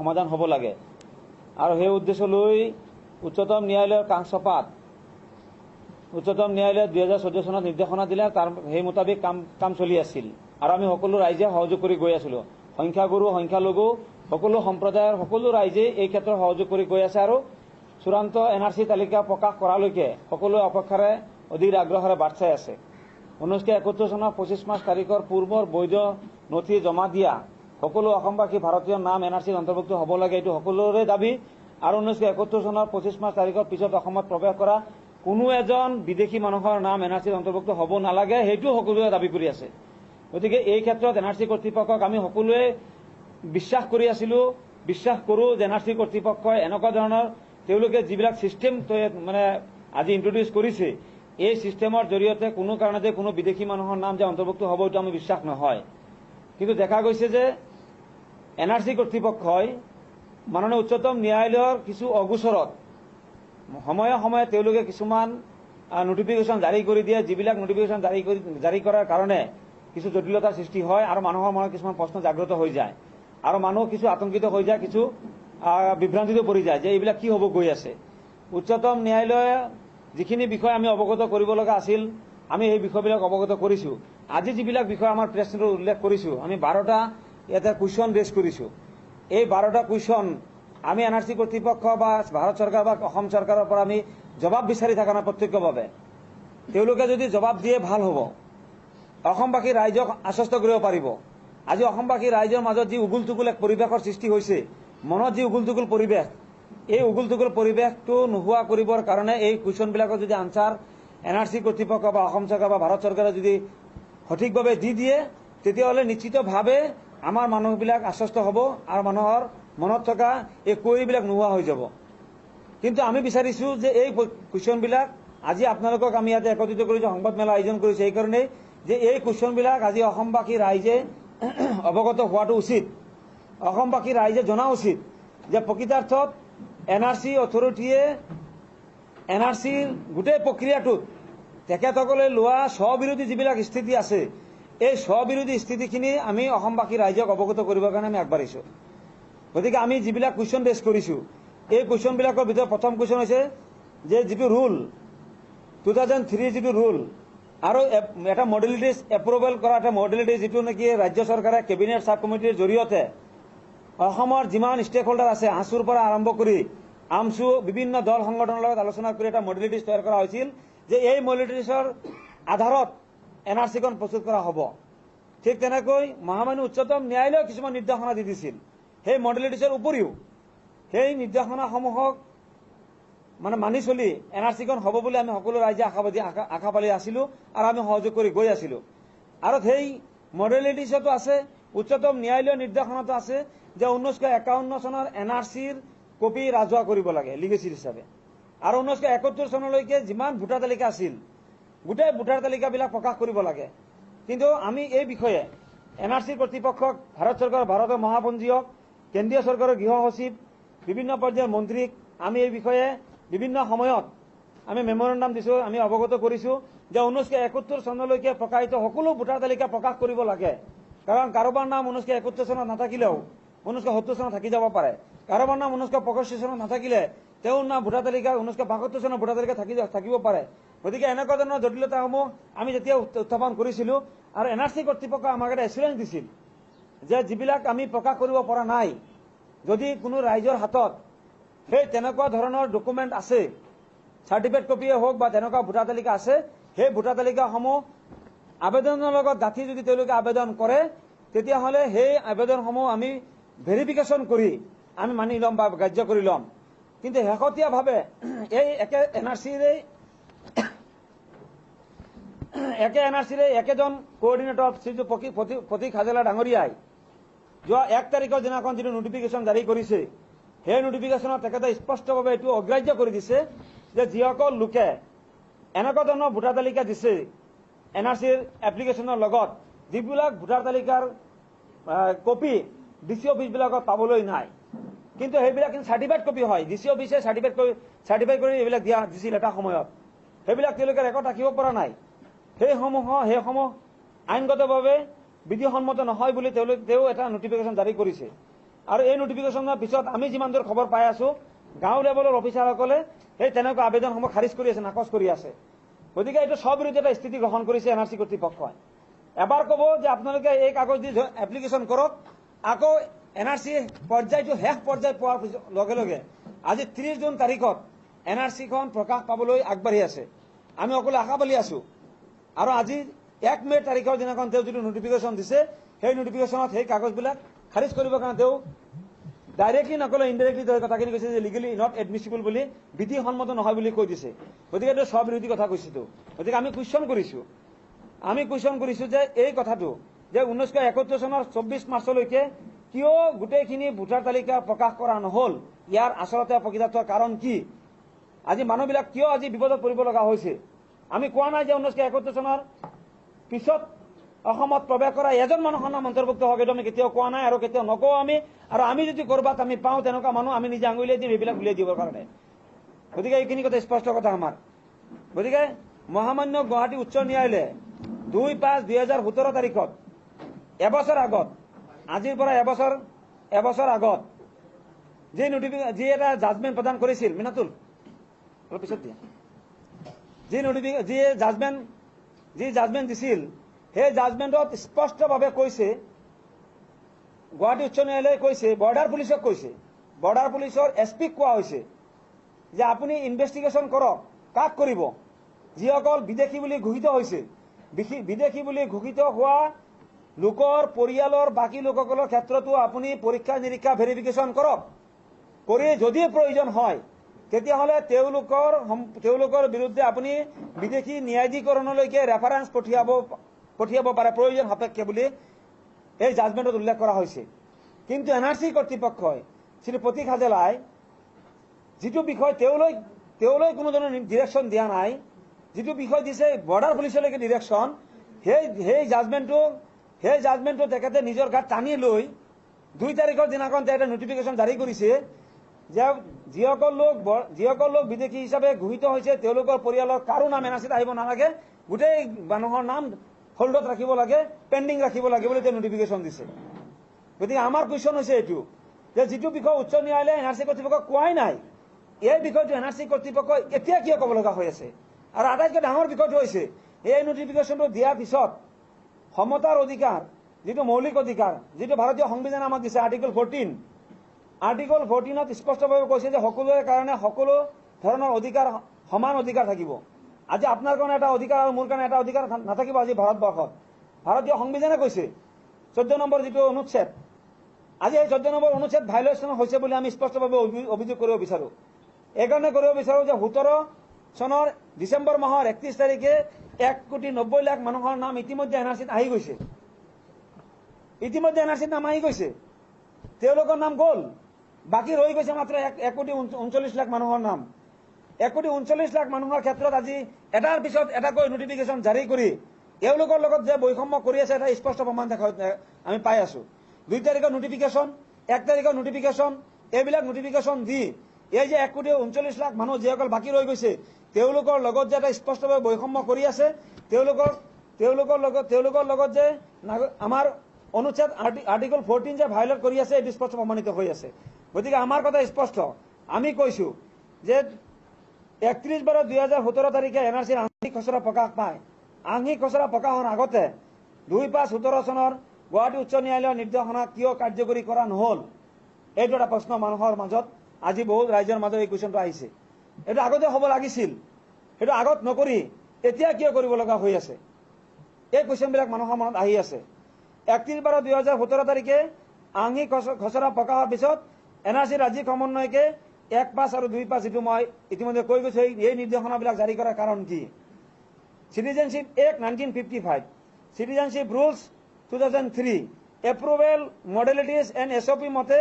সমাধান হ'ব লাগে আৰু সেই উদ্দেশ্য লৈ উচ্চতম ন্যায়ালয়ৰ কাংচপাত উচ্চতম ন্যায়ালয়ে 2014 চনত নিৰ্দেশনা দিলে তাৰ সেই মোতাবিক কাম চলি আছিল আৰু আমি সকলো ৰাইজে সহযোগ কৰি গৈ আছিলো সংখ্যাগুৰু সংখ্যালঘু সকলো সম্প্ৰদায়ৰ সকলো ৰাইজে এই ক্ষেত্ৰত সহযোগ কৰি গৈ আছে আৰু চূড়ান্ত এনআৰচি তালিকা প্ৰকাশ কৰালৈকে সকলোৱে অপেক্ষাৰে অধীৰ আগ্ৰহেৰে বাট চাই আছে 1971 চনৰ 25 মাৰ্চ তাৰিখৰ পূৰ্বৰ বৈধ নথি জমা দিয়া সকলো অসমবাসী ভাৰতীয় নাম এনআৰচিৰ অন্তৰ্ভুক্ত হ'ব লাগে এইটো সকলোৰে দাবী আৰু 1971 চনৰ 25 মাৰ্চ তাৰিখৰ পিছত অসমত প্ৰৱেশ কৰা কোনো এজন বিদেশী মানুহৰ নাম এনআৰচিৰ অন্তৰ্ভুক্ত হ'ব নালাগে সেইটো সকলোৱে দাবী কৰি আছে গতিকে এই ক্ষেত্ৰত এনআৰচি কৰ্তৃপক্ষক আমি সকলোৱে বিশ্বাস কৰি আছিলো বিশ্বাস কৰোঁ যে এনআৰচি কৰ্তৃপক্ষই এনেকুৱা ধৰণৰ তেওঁলোকে যিবিলাক সিস্টেম মানে আজি ইন্ট্ৰোডিউস কৰিছে এই সিস্টেমৰ জৰিয়তে কোনো কাৰণতে কোনো বিদেশী মানুহৰ নাম যে অন্তৰ্ভুক্ত হ'ব এইটো আমি বিশ্বাস নহয় কিন্তু দেখা গৈছে যে এনআৰচি কৰ্তৃপক্ষই মাননীয় উচ্চতম ন্যায়ালয়ৰ কিছু অগোচৰত সময়ে সময়ে তেওঁলোকে কিছুমান নোটিফিকেশন জাৰি কৰি দিয়ে যিবিলাক নোটিফিকেশন জাৰি কৰাৰ কাৰণে কিছু জটিলতাৰ সৃষ্টি হয় আৰু মানুহৰ মনত কিছুমান প্ৰশ্ন জাগ্ৰত হৈ যায় আৰু মানুহ কিছু আতংকিত হৈ যায় কিছু বিভ্ৰান্তিত পৰি যায় যে এইবিলাক কি হ'ব গৈ আছে উচ্চতম ন্যায়ালয়ে যিখিনি বিষয় আমি অৱগত কৰিব লগা আছিল আমি এই বিষয়বিলাক অৱগত কৰিছো আজি যিবিলাক বিষয় আমাৰ প্ৰেছ নোটত উল্লেখ কৰিছো আমি 12টা এটা কুৱেশ্যন ৰেজ কৰিছো এই 12টা কুৱেশ্যন আমি এনআৰচি কৰ্তৃপক্ষ বা ভাৰত চৰকাৰ বা অসম চৰকাৰৰ পৰা আমি জবাব বিচাৰি থকা নাই প্ৰত্যক্ষভাৱে তেওঁলোকে যদি জবাব দিয়ে ভাল হ'ব অসমবাসী ৰাইজক আশ্বস্ত কৰিব পাৰিব আজি অসমবাসী ৰাইজৰ মাজত যি উগুল তুগুল এক পৰিৱেশৰ সৃষ্টি হৈছে মনত যি উগুল তুগুল পৰিৱেশ এই উগুল তুগুল পৰিৱেশটো নোহোৱা কৰিবৰ কাৰণে এই কুৱেশ্যনবিলাকৰ যদি আনসাৰ এনআৰচি কৰ্তৃপক্ষ বা অসম চৰকাৰ বা ভাৰত চৰকাৰে যদি সঠিকভাৱে দি দিয়ে তেতিয়াহ'লে নিশ্চিতভাৱে আমাৰ মানুহবিলাক আশ্বস্ত হ'ব আৰু মানুহৰ মনত থকা এই কুৱেৰিবিলাক নোহোৱা হৈ যাব কিন্তু আমি বিচাৰিছো যে এই কুৱেশ্যনবিলাক আজি আপোনালোকক আমি ইয়াতে একত্ৰিত কৰিছো সংবাদ মেলা আয়োজন কৰিছো এই কাৰণেই যে এই কুৱেশ্যনবিলাক আজি অসমবাসী ৰাইজে অৱগত হোৱাটো উচিত অসমবাসী ৰাইজে জনা উচিত যে প্ৰকৃতাৰ্থত এনআৰচি অথৰিটিয়ে এনআৰচিৰ গোটেই প্ৰক্ৰিয়াটোত তেখেতসকলে লোৱা স্ববিৰোধী যিবিলাক স্থিতি আছে এই স্ববিৰোধী স্থিতিখিনি আমি অসমবাসী ৰাইজক অৱগত কৰিবৰ কাৰণে আমি আগবাঢ়িছো গতিকে আমি যিবিলাক কুৱেশ্যন ৰেজ কৰিছো এই কুৱেশ্যনবিলাকৰ ভিতৰত প্ৰথম কুৱেশ্যন হৈছে যে যিটো ৰুল 2003 যিটো ৰুল আৰু এটা মডেলিটিজ এপ্ৰুভেল কৰা এটা মডেলিটি যিটো নেকি ৰাজ্য চৰকাৰে কেবিনেট সাব কমিটিৰ জৰিয়তে অসমৰ যিমান ষ্টেক হোল্ডাৰ আছে আছুৰ পৰা আৰম্ভ কৰি আমছু বিভিন্ন দল সংগঠনৰ লগত আলোচনা কৰি এটা মডেলিটিজ তৈয়াৰ কৰা হৈছিল যে এই মডেলিটিজৰ আধাৰত এনআৰচিখন প্ৰস্তুত কৰা হ'ব ঠিক তেনেকৈ মহামান্য উচ্চতম ন্যায়ালয়ে কিছুমান নিৰ্দেশনা দি দিছিল সেই মডেলিটিজৰ উপৰিও সেই নিৰ্দেশনাসমূহক মানে মানি চলি এনআৰচিখন হ'ব বুলি আমি সকলো ৰাইজে আশা পালি আছিলো আৰু আমি সহযোগ কৰি গৈ আছিলো আৰু সেই মডেলিটিজতো আছে উচ্চতম ন্যায়ালয়ৰ নিৰ্দেশনাতো আছে যে 1951 চনৰ এনআৰচিৰ কপি ৰাজহুৱা কৰিব লাগে লিগেচি হিচাপে আৰু 1971 চনলৈকে যিমান ভোটাৰ তালিকা আছিল গোটেই ভোটাৰ তালিকাবিলাক প্ৰকাশ কৰিব লাগে কিন্তু আমি এই বিষয়ে এনআৰচি কৰ্তৃপক্ষক ভাৰত চৰকাৰৰ ভাৰতৰ মহাপঞ্জীয়ক কেন্দ্ৰীয় চৰকাৰৰ গৃহ সচিব বিভিন্ন পৰ্যায়ৰ মন্ত্ৰীক আমি এই বিষয়ে বিভিন্ন সময়ত আমি মেমৰেণ্ডাম দিছো আমি অৱগত কৰিছো যে 1971 চনলৈকে প্ৰকাশিত সকলো ভোটাৰ তালিকা প্ৰকাশ কৰিব লাগে কাৰণ কাৰোবাৰ নাম 1971 চনত নাথাকিলেও 1970 চনত থাকি যাব পাৰে কাৰোবাৰ নাম 1965 চনত নাথাকিলে তেওঁৰ নাম ভোটাৰ তালিকা 1972 চনৰ ভোটাৰ তালিকা থাকিব পাৰে গতিকে এনেকুৱা ধৰণৰ জটিলতাসমূহ আমি যেতিয়া উত্থাপন কৰিছিলো আৰু এনআৰচি কৰ্তৃপক্ষ আমাক এটা এছুৰেঞ্চ দিছিল যে যিবিলাক আমি প্ৰকাশ কৰিব পৰা নাই যদি কোনো ৰাইজৰ হাতত সেই তেনেকুৱা ধৰণৰ ডকুমেণ্ট আছে চাৰ্টিফিকেট কপিয়ে হওক বা তেনেকুৱা ভোটাৰ তালিকা আছে সেই ভোটাৰ তালিকাসমূহ আবেদনৰ লগত গাঁঠি যদি তেওঁলোকে আবেদন কৰে তেতিয়াহ'লে সেই আবেদনসমূহ আমি ভেৰিফিকেশ্যন কৰি আমি মানি ল'ম বা গ্ৰাহ্য কৰি ল'ম কিন্তু শেহতীয়াভাৱে এই একে এনআৰচিৰে একেজন কোঅৰ্ডিনেটৰ শ্ৰীযুত প্ৰতীক হাজেলা ডাঙৰীয়াই যোৱা 1 তাৰিখৰ দিনাখন যিটো নোটিফিকেশ্যন জাৰি কৰিছে সেই নোটিফিকেশ্যনত তেখেতে স্পষ্টভাৱে এইটো অগ্ৰাহ্য কৰি দিছে যে যিসকল লোকে এনেকুৱা ধৰণৰ ভোটাৰ তালিকা দিছে এনআৰচিৰ এপ্লিকেশ্যনৰ লগত যিবিলাক ভোটাৰ তালিকাৰ কপি ডিচি অফিচবিলাকত পাবলৈ নাই কিন্তু সেইবিলাক চাৰ্টিফাইড কপি হয় ডিচি অফিচে চাৰ্টিফাই কৰি এইবিলাক দিয়া দিছিল এটা সময়ত সেইবিলাক তেওঁলোকে ৰেকৰ্ড ৰাখিব পৰা নাই সেইসমূহ আইনগতভাৱে বিধিসন্মত নহয় বুলি তেওঁ এটা নোটিফিকেশ্যন জাৰি কৰিছে আৰু এই নটিফিকেশ্যনৰ পিছত আমি যিমান দূৰ খবৰ পাই আছো গাঁও লেভেলৰ অফিচাৰসকলে সেই তেনেকুৱা আবেদনসমূহ খাৰিজ কৰি আছে, নাকচ কৰি আছে। গতিকে এইটো স্ববিৰোধী এটা স্থিতি গ্ৰহণ কৰিছে এন আৰ চি কৰ্তৃপক্ষই। এবাৰ ক'ব যে আপোনালোকে এই কাগজ দি এপ্লিকেশ্যন কৰক, আকৌ এন আৰ চি পৰ্যায়টো শেষ পৰ্যায় পোৱাৰ লগে লগে আজি 30 জুন তাৰিখত এন আৰ চিখন প্ৰকাশ পাবলৈ আগবাঢ়ি আছে। আমি সকলোৱে আশাবাদী আছো। আৰু আজি 1 মে তাৰিখৰ দিনাখন তেওঁ যিটো নটিফিকেশ্যন দিছে সেই নটিফিকেশ্যনত সেই কাগজবিলাক খাৰিজ কৰিবৰ কাৰণে তেওঁ ডাইৰেক্টলি নকলে ইনডাইৰেক্টলি তেওঁ কথাখিনি কৈছে যে লিগেলি নট এডমিছিবল বুলি, বিধিসন্মত নহয় বুলি কৈ দিছে। গতিকে এইটো স্ববিৰোধী কথা কৈছেতো। গতিকে আমি কুৱেশ্যন কৰিছো যে এই কথাটো যে 1971 চনৰ 24 মাৰ্চলৈকে কিয় গোটেইখিনি ভোটাৰ তালিকা প্ৰকাশ কৰা নহল, ইয়াৰ আচলতে প্ৰকৃতাৰ্থ কাৰণ কি? আজি মানুহবিলাক কিয় আজি বিপদত পৰিব লগা হৈছে? আমি কোৱা নাই যে 1971 চনৰ পিছত অসমত প্ৰৱেশ কৰা এজন মানুহৰ নাম অন্তৰ্ভুক্ত হওক, এইটো আমি কেতিয়াও কোৱা নাই আৰু কেতিয়াও নকওঁ আমি। আৰু আমি যদি কৰবাত আমি পাওঁ তেনেকুৱা মানুহ আমি নিজে আঙুলিয়াই দিম এইবিলাক উলিয়াই দিবৰ কাৰণে। গতিকে এইখিনি কথা স্পষ্ট কথা আমাৰ। গতিকে মহামান্য গুৱাহাটী উচ্চ ন্যায়ালয়ে 2/5/2017 তাৰিখত এবছৰ আগত, আজিৰ পৰা এবছৰ আগত যি এটা জাজমেণ্ট প্ৰদান কৰিছিল, মিনাতুল অলপ পিছত দিয়া, যি জাজমেণ্ট দিছিল সেই জাজমেণ্টত স্পষ্টভাৱে কৈছে, গুৱাহাটী উচ্চ ন্যায়ালয়ে কৈছে, বৰ্ডাৰ পুলিচক কৈছে, বৰ্ডাৰ পুলিচৰ এছপিক কোৱা হৈছে যে আপুনি ইনভেষ্টিগেশ্যন কৰক। কাক কৰিব? যিসকল বিদেশী বুলি ঘোষিত হৈছে, বিদেশী বুলি ঘোষিত হোৱা লোকৰ পৰিয়ালৰ বাকী লোকসকলৰ ক্ষেত্ৰতো আপুনি পৰীক্ষা নিৰীক্ষা ভেৰিফিকেশ্যন কৰক। কৰি যদি প্ৰয়োজন হয় তেতিয়াহ'লে তেওঁলোকৰ বিৰুদ্ধে আপুনি বিদেশী ন্যায়াধীকৰণলৈকে ৰেফাৰেন্স পঠিয়াব পাৰে প্ৰয়োজন সাপেক্ষে বুলি এই জাজমেণ্টত উল্লেখ কৰা হৈছে। কিন্তু এন আৰ চি কৰ্তৃপক্ষই শ্ৰী প্ৰতীক হাজেলাই যিটো বিষয় তেওঁলৈ কোনো ধৰণৰ ডিৰেকশ্যন দিয়া নাই, যিটো বিষয় দিছে বৰ্ডাৰ পুলিচলৈকে ডিৰেকশ্যন, সেই জাজমেণ্টটো তেখেতে নিজৰ গাত টানি লৈ 2 তাৰিখৰ দিনাখন এটা নটিফিকেশ্যন জাৰি কৰিছে যে যিসকল লোক বিদেশী হিচাপে ঘোষিত হৈছে তেওঁলোকৰ পৰিয়ালৰ কাৰো নাম এন আৰ চিত আহিব নালাগে, গোটেই মানুহৰ নাম হোল্ডত ৰাখিব লাগে, পেণ্ডিং ৰাখিব লাগে বুলি তেওঁ নটিফিকেশ্যন দিছে। গতিকে আমাৰ কুৱেশ্যন হৈছে এইটো যে যিটো বিষয় উচ্চ ন্যায়ালয়ে এন আৰ চি কৰ্তৃপক্ষক কোৱাই নাই, এই বিষয়টো এন আৰ চি কৰ্তৃপক্ষই এতিয়া কিয় ক'ব লগা হৈ আছে? আৰু আটাইতকৈ ডাঙৰ বিষয়টো হৈছে এই নটিফিকেশ্যনটো দিয়াৰ পিছত সমতাৰ অধিকাৰ, যিটো মৌলিক অধিকাৰ, যিটো ভাৰতীয় সংবিধানে আমাক দিছে আৰ্টিকল 14ত স্পষ্টভাৱে কৈছে যে সকলোৰে কাৰণে সকলো ধৰণৰ অধিকাৰ, সমান অধিকাৰ থাকিব। আজি আপোনাৰ কাৰণে এটা অধিকাৰ আৰু মোৰ কাৰণে এটা অধিকাৰ নাথাকিব। আজি ভাৰতবৰ্ষত ভাৰতীয় সংবিধানে কৈছে 14 নম্বৰ যিটো অনুচ্ছেদ, আজি এই 14 নম্বৰ অনুচ্ছেদ ভাইলেশ্যন হৈছে বুলি আমি স্পষ্টভাৱে অভিযোগ কৰিব বিচাৰো। এইকাৰণে কৰিব বিচাৰো যে 17 চনৰ ডিচেম্বৰ মাহৰ 31 তাৰিখে 1,90,00,000 মানুহৰ নাম ইতিমধ্যে এন আৰ চিত আহি গৈছে। নাম আহি গৈছে, তেওঁলোকৰ নাম গ'ল, বাকী ৰৈ গৈছে মাত্ৰ 1,39,00,000 মানুহৰ নাম। 1,39,00,000 মানুহৰ ক্ষেত্ৰত আজি এটাৰ পিছত এটাকৈ নটিফিকেশ্যন জাৰি কৰি এওঁলোকৰ লগত যে বৈষম্য কৰি আছে এটা স্পষ্ট প্ৰমাণ আমি পাই আছো। 2 তাৰিখৰ নটিফিকেশ্যন, 1 তাৰিখৰ নটিফিকেশ্যন, এইবিলাক নটিফিকেশ্যন দি এই যে 1,39,00,000 মানুহ যিসকল বাকী ৰৈ গৈছে তেওঁলোকৰ লগত যে এটা স্পষ্টভাৱে বৈষম্য কৰি আছে, তেওঁলোকৰ লগত যে আমাৰ অনুচ্ছেদ আৰ্টিকল 14 যে ভায়োলেট কৰি আছে এইটো স্পষ্ট প্ৰমাণিত হৈ আছে। গতিকে আমাৰ কথা স্পষ্ট, আমি কৈছো যে 31/12/2017 তাৰিখে এন আৰ চিৰ আংশিক খচৰা প্ৰকাশ পায়। আংশিক খচৰা প্ৰকাশৰ আগতে 2/5/17 চনৰ গুৱাহাটী উচ্চ ন্যায়ালয়ৰ নিৰ্দেশনা কিয় কাৰ্যকৰী কৰা নহল, এইটো এটা প্ৰশ্ন মানুহৰ মাজত, আজি বহুত ৰাইজৰ মাজত এই কুৱেশ্যনটো আহিছে। এইটো আগতে হ'ব লাগিছিল, সেইটো আগত নকৰি এতিয়া কিয় কৰিব লগা হৈ আছে, এই কুৱেশ্যনবিলাক মানুহৰ মনত আহি আছে। 31/12/2017 তাৰিখে আংশিক খচৰা প্ৰকাশৰ পিছত এন আৰ চিৰ ৰাজ্যিক সমন্বয়কে 1/5 আৰু 2/5 যিটো মই ইতিমধ্যে কৈ গৈছো এই নিৰ্দেশনাবিলাক জাৰি কৰাৰ কাৰণ কি? Citizenship act 1955, citizenship rules 2003, approval modalities and SOP মতে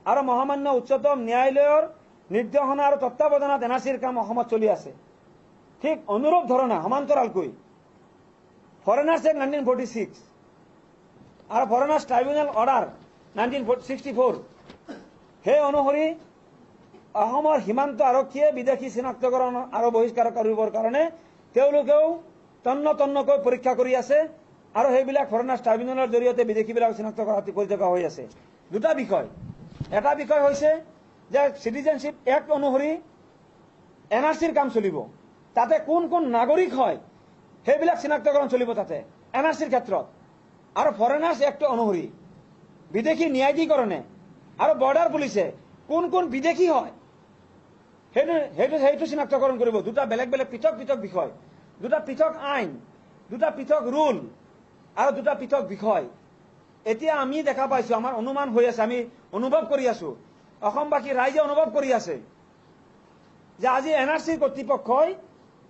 আৰু মহামান্য উচ্চতম ন্যায়ালয়ৰ নিৰ্দেশনা আৰু তত্বাৱধানত এন আৰ চিৰ কাম অসমত চলি আছে। ঠিক অনুৰূপ ধৰণে সমান্তৰালকৈ ফৰেনাৰ্ছ এক্ট 1946 আৰু ফৰেনাৰ্ছ ট্ৰাইব্যুনেল অৰ্ডাৰ 1964 সেই অনুসৰি অসমৰ সীমান্ত আৰক্ষীয়ে বিদেশী চিনাক্তকৰণ আৰু বহিষ্কাৰ কৰিবৰ কাৰণে তেওঁলোকেও তন্নকৈ পৰীক্ষা কৰি আছে আৰু সেইবিলাক ফৰেনাৰ্ছ ট্ৰাইব্যুনেলৰ জৰিয়তে বিদেশীবিলাক চিনাক্ত কৰি থকা হৈ আছে। দুটা বিষয়, এটা বিষয় হৈছে যে সিটিজেনশিপ এক্ট অনুসৰি এনআৰচিৰ কাম চলিব, তাতে কোন কোন নাগৰিক হয় সেইবিলাক চিনাক্তকৰণ চলিব তাতে এনআৰচিৰ ক্ষেত্ৰত। আৰু ফৰেনাৰ্ছ এক্ট অনুসৰি বিদেশী ন্যায়াধীকৰণে আৰু বৰ্ডাৰ পুলিচে কোন কোন বিদেশী হয় সেইটো চিনাক্তকৰণ কৰিব। দুটা বেলেগ বেলেগ পৃথক পৃথক বিষয়, দুটা পৃথক আইন, দুটা পৃথক ৰুল আৰু দুটা পৃথক বিষয়। এতিয়া আমি দেখা পাইছো, আমাৰ অনুমান হৈ আছে, আমি অনুভৱ কৰি আছো, অসমবাসী ৰাইজে অনুভৱ কৰি আছে যে আজি এনআৰচি কৰ্তৃপক্ষই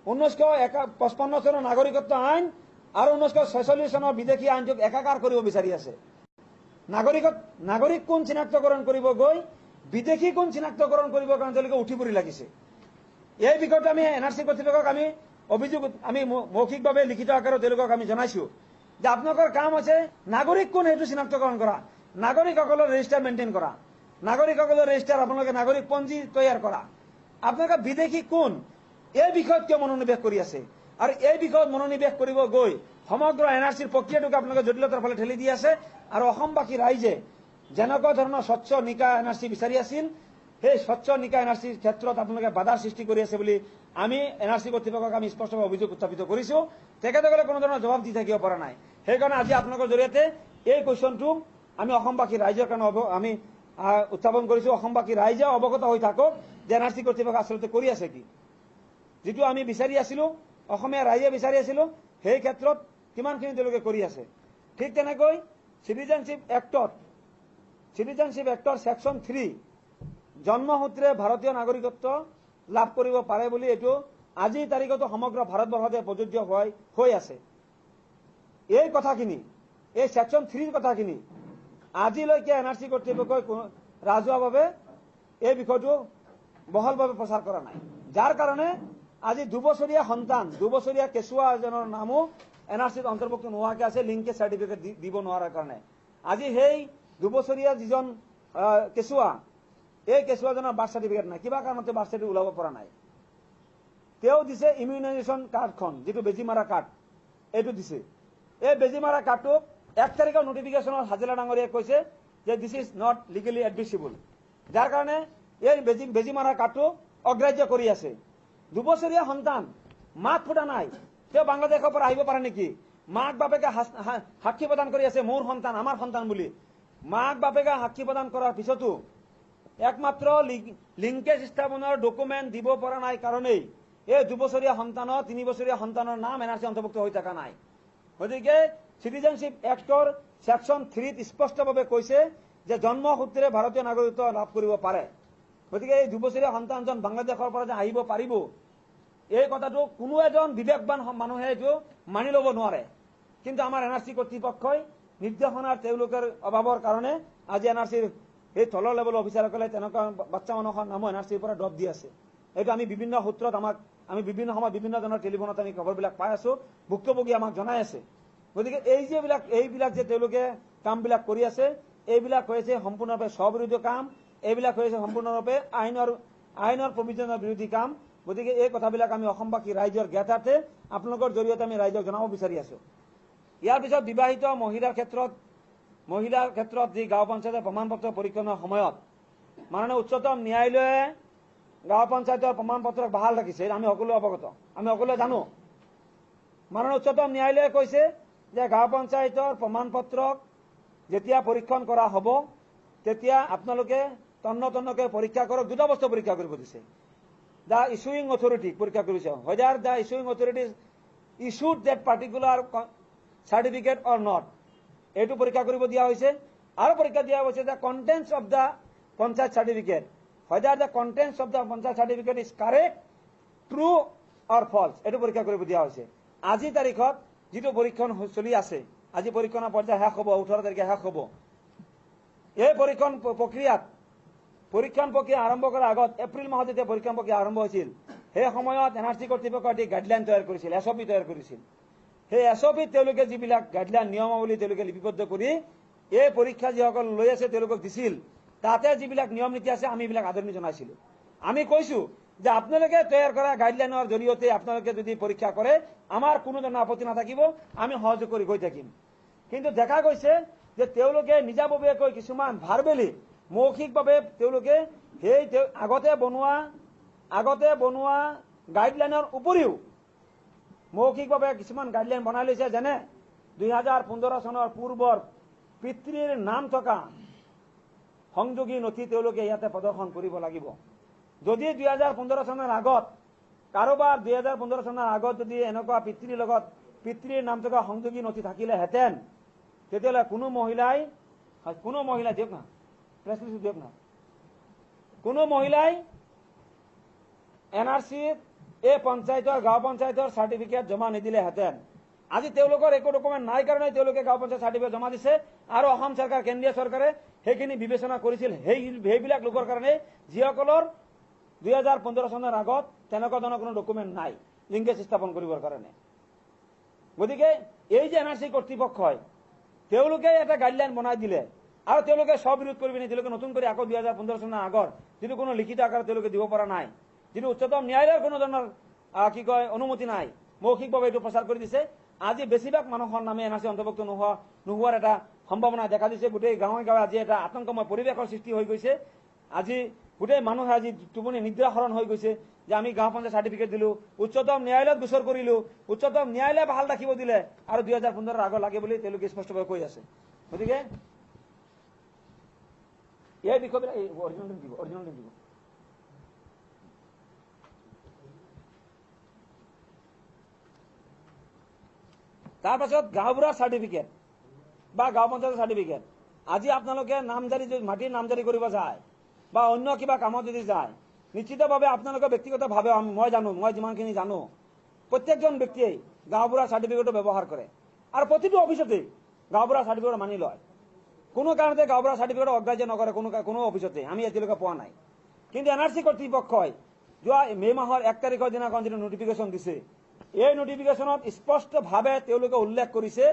1955 চনৰ নাগৰিকত্ব আইন আৰু 1946 চনৰ বিদেশী আইনটোক একাকাৰ কৰিব বিচাৰি আছে। নাগৰিক কোন চিনাক্তকৰণ কৰিব গৈ বিদেশী কোন চিনাক্তকৰণ কৰিবৰ কাৰণে তেওঁলোকে উঠি পৰি লাগিছে। এই বিষয়টো আমি এনআৰচি কৰ্তৃপক্ষক আমি অভিযোগ আমি মৌখিকভাৱে লিখিত আকাৰত তেওঁলোকক আমি জনাইছো যে আপোনালোকৰ কাম হৈছে নাগৰিক কোন সেইটো চিনাক্তকৰণ কৰা, নাগৰিকসকলৰ ৰেজিষ্টাৰ মেইনটেইন কৰা, নাগৰিকসকলৰ ৰেজিষ্টাৰ আপোনালোকে নাগৰিক পঞ্জী তৈয়াৰ কৰা। আপোনালোকে বিদেশী কোন এই বিষয়ত কিয় মনোনিৱেশ কৰি আছে? আৰু এই বিষয়ত মনোনিৱেশ কৰিব গৈ সমগ্ৰ এনআৰচিৰ প্ৰক্ৰিয়াটোক আপোনালোকে জটিলতাৰ ফালে ঠেলি দি আছে। আৰু অসমবাসী ৰাইজে যেনেকুৱা ধৰণৰ স্বচ্ছ নিকা এনআৰচি বিচাৰি আছিল, সেই স্বচ্ছ নিকা এনআৰচিৰ ক্ষেত্ৰত আপোনালোকে বাধাৰ সৃষ্টি কৰি আছে বুলি আমি এনআৰচি কৰ্তৃপক্ষক আমি স্পষ্টভাৱে অভিযোগ উত্থাপিত কৰিছো। তেখেতসকলে কোনো ধৰণৰ জবাব দি থাকিব পৰা নাই। সেইকাৰণে আজি আপোনালোকৰ জৰিয়তে এই কুৱেশ্যনটো আমি অসমবাসী ৰাইজৰ কাৰণে আমি উত্থাপন কৰিছো। অসমবাসী ৰাইজে অৱগত হৈ থাকক যে এনআৰচি কৰ্তৃপক্ষ আচলতে কৰি আছে কি, যিটো আমি বিচাৰি আছিলো, অসমীয়া ৰাইজে বিচাৰি আছিলো, সেই ক্ষেত্ৰত কিমানখিনি তেওঁলোকে কৰি আছে। ঠিক তেনেকৈ সিটিজেনশিপ এক্টৰ সেকশন 3 জন্মসূত্ৰে ভাৰতীয় নাগৰিকত্ব লাভ কৰিব পাৰে বুলি এইটো আজিৰ তাৰিখতো সমগ্ৰ ভাৰতবৰ্ষতে প্ৰযোজ্য হৈ আছে। এই কথাখিনি, এই সেকশন 3ৰ কথাখিনি আজিলৈকে এনআৰচি কৰ্তৃপক্ষই ৰাজহুৱাভাৱে এই বিষয়টো বহলভাৱে প্ৰচাৰ কৰা নাই, যাৰ কাৰণে আজি 2 বছৰীয়া সন্তান, 2 বছৰীয়া কেঁচুৱা এজনৰ নামো এনআৰচিত অন্তৰ্ভুক্ত নোহোৱাকৈ আছে, লিংকেজ চাৰ্টিফিকেট দিব নোৱাৰাৰ কাৰণে। আজি সেই 2 বছৰীয়া যিজন কেঁচুৱা, এই কেঁচুৱাজনৰ বাৰ্থ চাৰ্টিফিকেট নাই, কিবা কাৰণতে বাৰ্থ চাৰ্টিফিকেট ওলাব পৰা নাই। তেওঁ দিছে ইমিউনাইজেশ্যন কাৰ্ডখন, যিটো বেজী মাৰা কাৰ্ড, এইটো দিছে। এই বেজী মাৰা কাৰ্ডটো 1 তাৰিখৰ নটিফিকেশ্যনত হাজেলা ডাঙৰীয়াই কৈছে যে দিছ ইজ নট লিগেলি এডমিছিবল, যাৰ কাৰণে এই বেজী মাৰা কাৰ্ডটো অগ্ৰাহ্য কৰি আছে। 2 বছৰীয়া সন্তান, মাত ফুটা নাই, তেওঁ বাংলাদেশৰ পৰা আহিব পাৰে নেকি? মাক বাপেকে সাক্ষী প্ৰদান কৰি আছে মোৰ সন্তান, আমাৰ সন্তান বুলি। মাক বাপেকে সাক্ষী প্ৰদান কৰাৰ পিছতো একমাত্ৰ লিংকেজ স্থাপনৰ ডকুমেণ্ট দিব পৰা নাই কাৰণেই এই 2 বছৰীয়া সন্তানৰ, 3 বছৰীয়া সন্তানৰ নাম এনআৰচি অন্তৰ্ভুক্ত হৈ থকা নাই। গতিকে সিটিজেনশিপ এক্টৰ সেকশন 3ত স্পষ্টভাৱে কৈছে যে জন্মসূত্ৰে ভাৰতীয় নাগৰিকত্ব লাভ কৰিব পাৰে। গতিকে এই 2 বছৰীয়া সন্তানজন বাংলাদেশৰ পৰা যে আহিব পাৰিব, এই কথাটো কোনো এজন বিবেকবান মানুহে এইটো মানি ল'ব নোৱাৰে। কিন্তু আমাৰ এনআৰচি কৰ্তৃপক্ষই নিৰ্দেশনাৰ তেওঁলোকৰ অভাৱৰ কাৰণে আজি এনআৰচিৰ এই তলৰ লেভেলৰ অফিচাৰসকলে তেনেকুৱা বাচ্চা মানুহৰ নামো এনআৰচিৰ পৰা ড্ৰপ দি আছে। এইটো আমি বিভিন্ন সূত্ৰত আমি বিভিন্ন সময়ত বিভিন্ন ধৰণৰ টেলিফোনত আমি খবৰবিলাক পাই আছো, ভুক্তভোগী আমাক জনাই আছে। গতিকে এইবিলাক যে তেওঁলোকে কামবিলাক কৰি আছে, এইবিলাক হৈছে সম্পূৰ্ণৰূপে স্ববিৰোধী কাম, এইবিলাক হৈছে সম্পূৰ্ণৰূপে আইনৰ প্ৰভিজনৰ বিৰোধী কাম। গতিকে এই কথাবিলাক আমি অসমবাসী ৰাইজৰ জ্ঞাতাৰ্থে আপোনালোকৰ জৰিয়তে আমি ৰাইজক জনাব বিচাৰি আছো। ইয়াৰ পিছত বিবাহিত মহিলাৰ ক্ষেত্ৰত যি গাঁও পঞ্চায়তৰ প্ৰমাণ পত্ৰ পৰীক্ষণৰ সময়ত মাননীয় উচ্চতম ন্যায়ালয়ে গাঁও পঞ্চায়তৰ প্ৰমাণ পত্ৰক বাহাল ৰাখিছে, আমি সকলোৱে অৱগত, আমি সকলোৱে জানো। মাননীয় উচ্চতম ন্যায়ালয়ে কৈছে যে গাঁও পঞ্চায়তৰ প্ৰমাণ পত্ৰক যেতিয়া পৰীক্ষণ কৰা হ'ব তেতিয়া আপোনালোকে তন্নতন্নকৈ পৰীক্ষা কৰক। 2টা বস্তু পৰীক্ষা কৰিব দিছে। দ্য ইছুইং অথৰিটিক পৰীক্ষা কৰিছে, whether the issuing authorities issued that particular certificate or not, এইটো পৰীক্ষা কৰিব দিয়া হৈছে। আৰু পৰীক্ষা দিয়া হৈছে the contents of the panchayat certificate, whether the contents of the panchayat certificate is correct, true or false, এইটো পৰীক্ষা কৰিব দিয়া হৈছে। আজি তাৰিখত যিটো পৰীক্ষণ চলি আছে, আজি পৰীক্ষণৰ পৰ্যায় শেষ হ'ব, 18 তাৰিখে শেষ হ'ব। এই পৰীক্ষণ প্ৰক্ৰিয়া আৰম্ভ কৰাৰ আগত এপ্ৰিল মাহত যেতিয়া পৰীক্ষণ প্ৰক্ৰিয়া আৰম্ভ হৈছিল, সেই সময়ত এনআৰচি কৰ্তৃপক্ষই এটি গাইডলাইন তৈয়াৰ কৰিছিল, SOP তৈয়াৰ কৰিছিল। সেই SOPত তেওঁলোকে যিবিলাক গাইডলাইন নিয়মাৱলী তেওঁলোকে লিপিবদ্ধ কৰি এই পৰীক্ষা যিসকল লৈ আছে তেওঁলোকক দিছিল, তাতে যিবিলাক নিয়ম নীতি আছে আমি এইবিলাক আদৰণি জনাইছিলো। আমি কৈছো যে আপোনালোকে তৈয়াৰ কৰা গাইডলাইনৰ জৰিয়তে আপোনালোকে যদি পৰীক্ষা কৰে আমাৰ কোনো ধৰণৰ আপত্তি নাথাকিব, আমি সহযোগ কৰি গৈ থাকিম। কিন্তু দেখা গৈছে যে তেওঁলোকে নিজাববীয়াকৈ কিছুমান ভাৰ্বেলি মৌখিকভাৱে তেওঁলোকে সেই আগতে বনোৱা গাইডলাইনৰ উপৰিও মৌখিকভাৱে কিছুমান গাইডলাইন বনাই লৈছে, যেনে 2015 চনৰ পূৰ্বৰ পিতৃৰ নাম থকা সংযোগী নথি তেওঁলোকে ইয়াতে প্ৰদৰ্শন কৰিব লাগিব। যদি 2015 চনৰ আগত কাৰোবাৰ 2015 চনৰ আগত যদি এনেকুৱা পিতৃৰ নাম থকা সংযোগী নথি থাকিলেহেঁতেন, তেতিয়াহ'লে কোনো মহিলাই দিয়ক না, প্ৰেছ ৰিলিজ দিয়ক না, কোনো মহিলাই NRCত এই পঞ্চায়তৰ গাঁও পঞ্চায়তৰ চাৰ্টিফিকেট জমা নিদিলেহেঁতেন। আজি তেওঁলোকৰ একো ডকুমেণ্ট নাই কাৰণে তেওঁলোকে গাঁও পঞ্চায়ত চাৰ্টিফিকেট জমা দিছে, আৰু অসম চৰকাৰ কেন্দ্ৰীয় চৰকাৰে সেইখিনি বিবেচনা কৰিছিল সেইবিলাক লোকৰ কাৰণে যিসকলৰ 2015 চনৰ আগত তেনেকুৱা ধৰণৰ কোনো ডকুমেণ্ট নাই লিংকেজ স্থাপন কৰিবৰ কাৰণে। গতিকে এই যে NRC কৰ্তৃপক্ষই তেওঁলোকে এটা গাইডলাইন বনাই দিলে, আৰু তেওঁলোকে স্ববিৰোধ কৰি পিনে তেওঁলোকে নতুন কৰি আকৌ 2015 চনৰ আগৰ যিটো কোনো লিখিত আকাৰত তেওঁলোকে দিব পৰা নাই, যিটো উচ্চতম ন্যায়ালয়ৰ কোনো ধৰণৰ অনুমতি নাই, মৌখিকভাৱে এইটো প্ৰচাৰ কৰি দিছে। আজি বেছিভাগ মানুহৰ নামে NRC অন্তৰ্ভুক্ত নোহোৱাৰ এটা সম্ভাৱনা দেখা দিছে। গোটেই গাঁৱে গাঁৱে আজি এটা আতংকময় পৰিৱেশৰ সৃষ্টি হৈ গৈছে। আজি গোটেই মানুহে আজি টোপনি নিদ্ৰাহৰণ হৈ গৈছে যে আমি গাঁও পঞ্চায়ত চাৰ্টিফিকেট দিলো, উচ্চতম ন্যায়ালয়ত গোচৰ কৰিলো, উচ্চতম ন্যায়ালয়ে ভাল ৰাখিব দিলে, আৰু 2015 আগত লাগে বুলি তেওঁলোকে স্পষ্টভাৱে কৈ আছে। গতিকে এই বিষয়বিলাক অৰিজিনেল দিব। তাৰপাছত গাঁওবুঢ়াৰ চাৰ্টিফিকেট বা গাঁও পঞ্চায়তৰ চাৰ্টিফিকেট, আজি আপোনালোকে মাটিৰ নামজাৰি কৰিব যায় বা অন্য কিবা কামত যদি যায়, নিশ্চিতভাৱে আপোনালোকে ব্যক্তিগতভাৱে মই যিমানখিনি জানো প্ৰত্যেকজন ব্যক্তিয়ে গাঁওবুঢ়াৰ চাৰ্টিফিকেটটো ব্যৱহাৰ কৰে, আৰু প্ৰতিটো অফিচতেই গাঁওবুঢ়াৰ চাৰ্টিফিকেট মানি লয়। কোনো কাৰণতে গাঁওবুঢ়াৰ চাৰ্টিফিকেট অগ্ৰাহ্য নকৰে কোনো অফিচতে, আমি এতিয়ালৈকে পোৱা নাই। কিন্তু NRC কৰ্তৃপক্ষই যোৱা মে' মাহৰ 1 তাৰিখৰ দিনাখন যিটো নটিফিকেশ্যন দিছে, এই নটিফিকেশ্যনত স্পষ্টভাৱে তেওঁলোকে উল্লেখ কৰিছে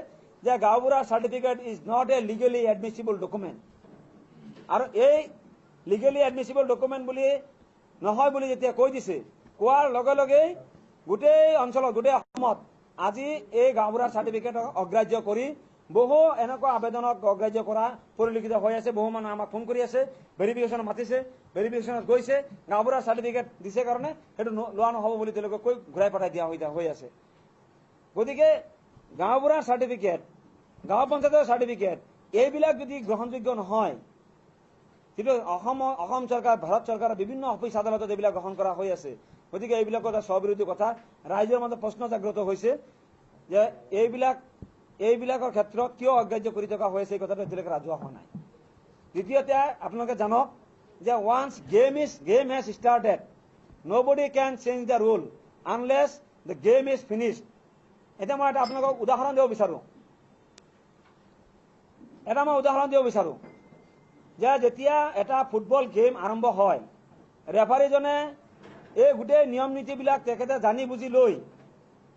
যে গাঁওবুঢ়াৰ certificate is not a legally admissible document, আৰু এই লিগেলি এডমিছিবল ডকুমেণ্ট বুলি নহয় বুলি যেতিয়া কৈ দিছে, কোৱাৰ লগে লগেই গোটেই অঞ্চলত গোটেই অসমত আজি এই গাঁওবুঢ়াৰ চাৰ্টিফিকেটক অগ্ৰাহ্য কৰি বহু এনেকুৱা আবেদনক অগ্ৰাহ্য কৰা পৰিলক্ষিত হৈ আছে। বহু মানুহে আমাক ফোন কৰি আছে, ভেৰিফিকেশ্যন মাতিছে, ভেৰিফিকেশ্যনত গৈছে, গাঁওবুঢ়াৰ চাৰ্টিফিকেট দিছে কাৰণে সেইটো লোৱা নহ'ব বুলি তেওঁলোকে কৈ ঘূৰাই পঠাই দিয়া হৈ আছে। গতিকে গাঁওবুঢ়াৰ চাৰ্টিফিকেট, গাঁও পঞ্চায়তৰ চাৰ্টিফিকেট এইবিলাক যদি গ্ৰহণযোগ্য নহয়, যিটো অসম চৰকাৰ ভাৰত চৰকাৰৰ বিভিন্ন অফিচ আদালতত এইবিলাক গ্ৰহণ কৰা হৈ আছে, গতিকে এইবিলাকৰ এটা স্ববিৰোধী কথা। ৰাইজৰ মাজত প্ৰশ্ন জাগ্ৰত হৈছে যে এইবিলাকৰ ক্ষেত্ৰত কিয় অগ্ৰাহ্য কৰি থকা হৈ আছে, এই কথাটো এতিয়ালৈকে ৰাজহুৱা হোৱা নাই। দ্বিতীয়তে আপোনালোকে জানক যে once game has started, nobody can change the rule unless the game is finished. এতিয়া মই আপোনালোকক উদাহৰণ দিব বিচাৰো যে যেতিয়া এটা ফুটবল গেম আৰম্ভ হয়, ৰেফাৰীজনে এই গোটেই নিয়ম নীতিবিলাক তেখেতে জানি বুজি লৈ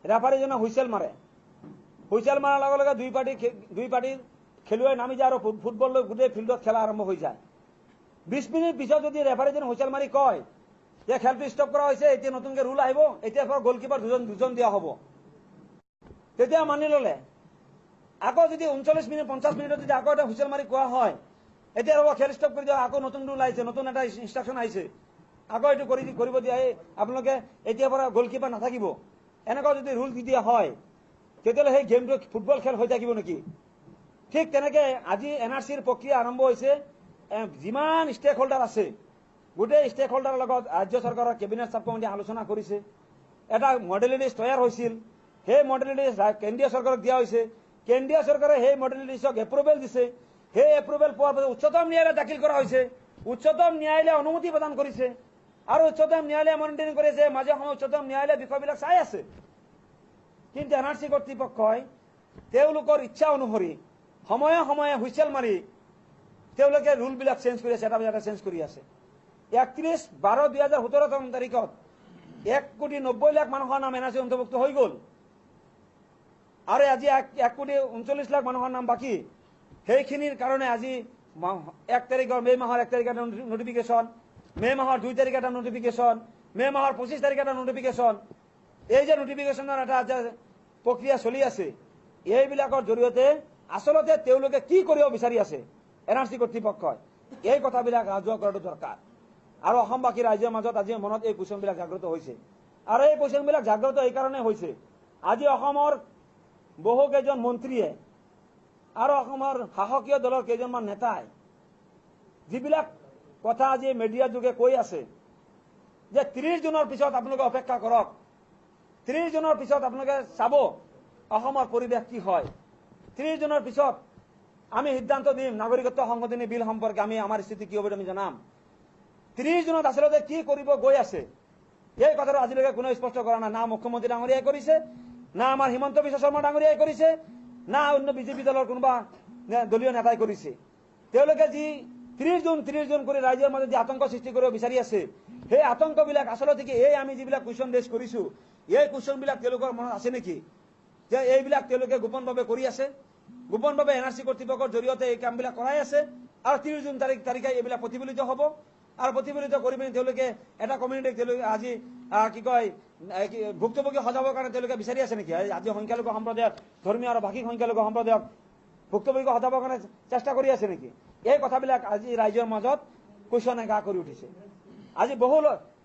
ৰেফাৰীজনে হুইচেল মাৰে। হুইচেল মাৰাৰ লগে লগে দুই পাৰ্টিৰ খেলুৱৈ নামি যায় আৰু ফুটবল লৈ গোটেই ফিল্ডত খেলা আৰম্ভ হৈ যায়। 20 মিনিট পিছত যদি ৰেফাৰীজনে হুইচেল মাৰি কয় যে খেলটো ষ্টপ কৰা হৈছে, এতিয়া নতুনকৈ ৰুল আহিব, এতিয়াৰ পৰা গলকিপাৰ দুজন দিয়া হ'ব, তেতিয়া মানি ললে। আকৌ যদি 39 মিনিট 50 মিনিটত যদি আকৌ এটা হুইচেল মাৰি কোৱা হয় এতিয়া ৰ'ব খেল ষ্টপ কৰি দিয়া, আকৌ নতুন ৰুল আহিছে, নতুন এটা ইনষ্ট্ৰাকশ্যন আহিছে, আকৌ এইটো কৰিব দিয়া, আপোনালোকে এতিয়াৰ পৰা গলকিপাৰ নাথাকিব, এনেকুৱা যদি ৰুল দি দিয়া হয়, তেতিয়াহ'লে সেই গেমটো ফুটবল খেল হৈ থাকিব নেকি? ঠিক তেনেকে আজি NRCৰ প্ৰক্ৰিয়া আৰম্ভ হৈছে। যিমান ষ্টেক হোল্ডাৰ আছে গোটেই ষ্টেক হোল্ডাৰৰ লগত ৰাজ্য চৰকাৰৰ কেবিনেট চাব কমিটিয়ে আলোচনা কৰিছে। এটা মডেল লিষ্ট তৈয়াৰ হৈছিল, সেই মডেল লিষ্ট কেন্দ্ৰীয় চৰকাৰক দিয়া হৈছে, কেন্দ্ৰীয় চৰকাৰে সেই মডেল লিষ্টক এপ্ৰুভেল দিছে, সেই এপ্ৰুভেল পোৱাৰ পাছত উচ্চতম ন্যায়ালয়ত দাখিল কৰা হৈছে, উচ্চতম ন্যায়ালয়ে অনুমতি প্ৰদান কৰিছে, আৰু উচ্চতম ন্যায়ালয়ে মনিটৰিং কৰিছে, মাজে সময়ে উচ্চতম ন্যায়ালয়ে বিষয়বিলাক চাই আছে। কিন্তু NRC কৰ্তৃপক্ষই তেওঁলোকৰ ইচ্ছা অনুসৰি সময়ে সময়ে হুইচেল মাৰি তেওঁলোকে ৰুলবিলাক চেঞ্জ কৰি আছে, এটা চেঞ্জ কৰি আছে। 31/12/2017 তাৰিখত 1,90,00,000 মানুহৰ নাম NRC অন্তৰ্ভুক্ত হৈ গ'ল, আৰু আজি 1,39,00,000 মানুহৰ নাম বাকী। সেইখিনিৰ কাৰণে আজি মে' মাহৰ 1 তাৰিখ এটা নটিফিকেশ্যন, মে' মাহৰ 2 তাৰিখ এটা নটিফিকেশ্যন, মে' মাহৰ 25 তাৰিখ এটা নটিফিকেশ্যন। এই যে নটিফিকেশ্যনৰ এটা প্ৰক্ৰিয়া চলি আছে, এইবিলাকৰ জৰিয়তে আচলতে তেওঁলোকে কি কৰিব বিচাৰি আছে NRC কৰ্তৃপক্ষই, এই কথাবিলাক ৰাজহুৱা কৰাটো দৰকাৰ আৰু অসমবাসী ৰাইজৰ মাজত আজি মনত এই কুৱেশ্যনবিলাক জাগ্ৰত হৈছে আৰু এই কুৱেশ্যনবিলাক জাগ্ৰত এইকাৰণে হৈছে আজি অসমৰ বহু কেইজন মন্ত্ৰীয়ে আৰু অসমৰ শাসকীয় দলৰ কেইজনমান নেতাই যিবিলাক কথা আজি মিডিয়াৰ যোগে কৈ আছে যে 30 জুনৰ পিছত আপোনালোকে অপেক্ষা কৰক 30 জুনৰ পিছত আপোনালোকে চাব অসমৰ পৰিৱেশ কি হয় 30 জুনৰ পিছত আমি সিদ্ধান্ত দিম নাগৰিকত্ব সংশোধনী বিল সম্পৰ্কে আমি আমাৰ স্থিতি কি হ'ব আমি জনাম 30 জুনত আচলতে কি কৰিব গৈ আছে এই কথাটো আজিলৈকে কোনো স্পষ্ট কৰা নাই না মুখ্যমন্ত্ৰী ডাঙৰীয়াই কৰিছে না আমাৰ হিমন্ত বিশ্ব শৰ্মা ডাঙৰীয়াই কৰিছে না অন্য বিজেপি দলৰ কোনোবা দলীয় নেতাই কৰিছে তেওঁলোকে যি 30 জুন কৰি ৰাইজৰ মাজত যি আতংক সৃষ্টি কৰিব বিচাৰি আছে সেই আতংকবিলাক আচলতে কি এই আমি যিবিলাক কুৱেশ্যন ৰেজ কৰিছো এই কুৱেশ্যনবিলাক তেওঁলোকৰ মনত আছে নেকি যে এইবিলাক তেওঁলোকে গোপনভাৱে কৰি আছে গোপনভাৱে এনআৰচি কৰ্তৃপক্ষৰ জৰিয়তে এই কামবিলাক কৰাই আছে আৰু 30 জুন তাৰিখে এইবিলাক প্ৰতিফলিত হ'ব আৰু প্ৰতিফলিত কৰি পিনে তেওঁলোকে এটা কমিউনিটিক তেওঁলোকে আজি কি কয় ভুক্তভোগী সজাবৰ কাৰণে তেওঁলোকে বিচাৰি আছে নেকি আজি সংখ্যালঘু সম্প্ৰদায়ক ধৰ্মীয় আৰু ভাষিক সংখ্যালঘু সম্প্ৰদায়ক ভুক্তভোগী সজাবৰ কাৰণে চেষ্টা কৰি আছে নেকি এই কথাবিলাক আজি ৰাইজৰ মাজত কুৱেশ্যনে গা কৰি উঠিছে আজি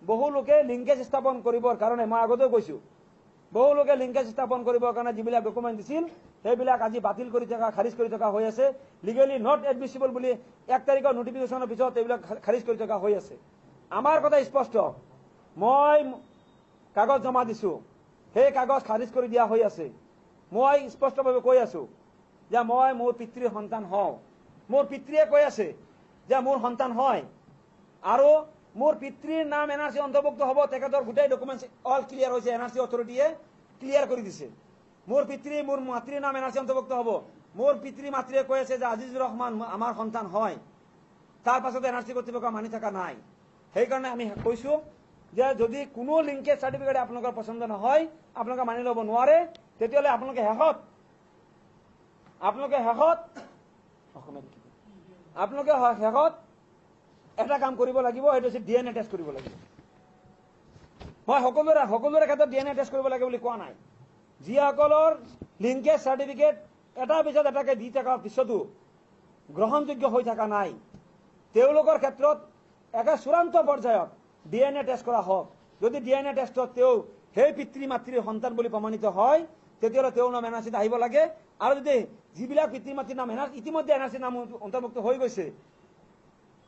বহু লোকে লিংকেজ স্থাপন কৰিবৰ কাৰণে মই আগতেও কৈছো বহু লোকে লিংকেজ স্থাপন কৰিবৰ কাৰণে যিবিলাক ডকুমেণ্ট দিছিল সেইবিলাক আজি বাতিল কৰি থকা খাৰিজ কৰি থকা হৈ আছে লিগেলি নট এডমিছিবল বুলি 1 তাৰিখৰ নোটিফিকেশ্যনৰ পিছত এইবিলাক খাৰিজ কৰি থকা হৈ আছে আমাৰ কথা স্পষ্ট মই কাগজ জমা দিছো সেই কাগজ খাৰিজ কৰি দিয়া হৈ আছে মই স্পষ্টভাৱে কৈ আছো যে মই মোৰ পিতৃৰ সন্তান হওঁ মোৰ পিতৃয়ে কৈ আছে যে মোৰ সন্তান হয় আৰু মোৰ পিতৃৰ নাম এনআৰচি অন্তৰ্ভুক্ত হ'ব তেখেতৰ গোটেই ডকুমেণ্টছ অল ক্লিয়াৰ হৈছে এনআৰচি অথৰিটিয়ে ক্লিয়াৰ কৰি দিছে মোৰ পিতৃ মোৰ মাতৃৰ নাম এনআৰচি অন্তৰ্ভুক্ত হ'ব মোৰ পিতৃ মাতৃয়ে কৈ আছে যে আজিজুৰ ৰহমান আমাৰ সন্তান হয় তাৰ পাছত এনআৰচি কৰ্তৃপক্ষ মানি থকা নাই সেইকাৰণে আমি কৈছো যে যদি কোনো লিংকেজ চাৰ্টিফিকেট আপোনালোকৰ পছন্দ নহয় আপোনালোকে মানি ল'ব নোৱাৰে তেতিয়াহ'লে আপোনালোকে শেষত এটা কাম কৰিব লাগিব সেইটো হৈছে ডিএনএ টেষ্ট কৰিব লাগিব মই সকলোৰে ক্ষেত্ৰত ডিএনএ টেষ্ট কৰিব লাগে বুলি কোৱা নাই যিসকলৰ লিংকেজ চাৰ্টিফিকেট এটা পিছত এটাকে দি থকাৰ পিছতো গ্ৰহণযোগ্য হৈ থকা নাই তেওঁলোকৰ ক্ষেত্ৰত একে চূড়ান্ত পৰ্যায়ত ডিএনএ টেষ্ট কৰা হওক যদি ডিএনএ টেষ্টত তেওঁ সেই পিতৃ মাতৃৰ সন্তান বুলি প্ৰমাণিত হয় তেতিয়াহ'লে তেওঁৰ নাম এনআৰচিত আহিব লাগে আৰু যদি যিবিলাক পিতৃ মাতৃৰ নাম ইতিমধ্যে এনআৰচিৰ নাম অন্তৰ্ভুক্ত হৈ গৈছে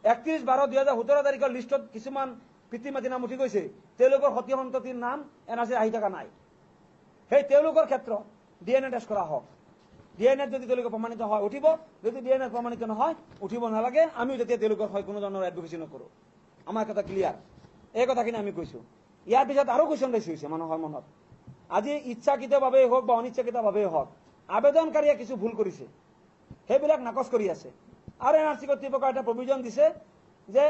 31/12/2017 তাৰিখৰ লিষ্টত কিছুমান পিতৃ মাতৃৰ নাম উঠি গৈছে তেওঁলোকৰ সতি সন্ততিৰ নাম এনআৰচিত আহি থকা নাই সেই তেওঁলোকৰ ক্ষেত্ৰত ডিএনএ টেষ্ট কৰা হওক ডিএনএ যদি তেওঁলোকে প্ৰমাণিত হয় উঠিব যদি ডিএনএ প্ৰমাণিত নহয় উঠিব নালাগে আমিও তেতিয়া তেওঁলোকৰ হয় কোনো ধৰণৰ এডভোকেচি নকৰোঁ আমাৰ কথা ক্লিয়াৰ এই কথাখিনি আমি কৈছো ইয়াৰ পিছত আৰু কুৱেশ্যন ৰেইজ হৈছে মানুহৰ মনত আজি ইচ্ছাকৃতভাৱেই হওক বা অনিচ্ছাকৃতভাৱেই হওক আবেদনকাৰীয়ে কিছু ভুল কৰিছে সেইবিলাক নাকচ কৰি আছে আৰু এনআৰচি কৰ্তৃপক্ষই এটা প্ৰভিজন দিছে যে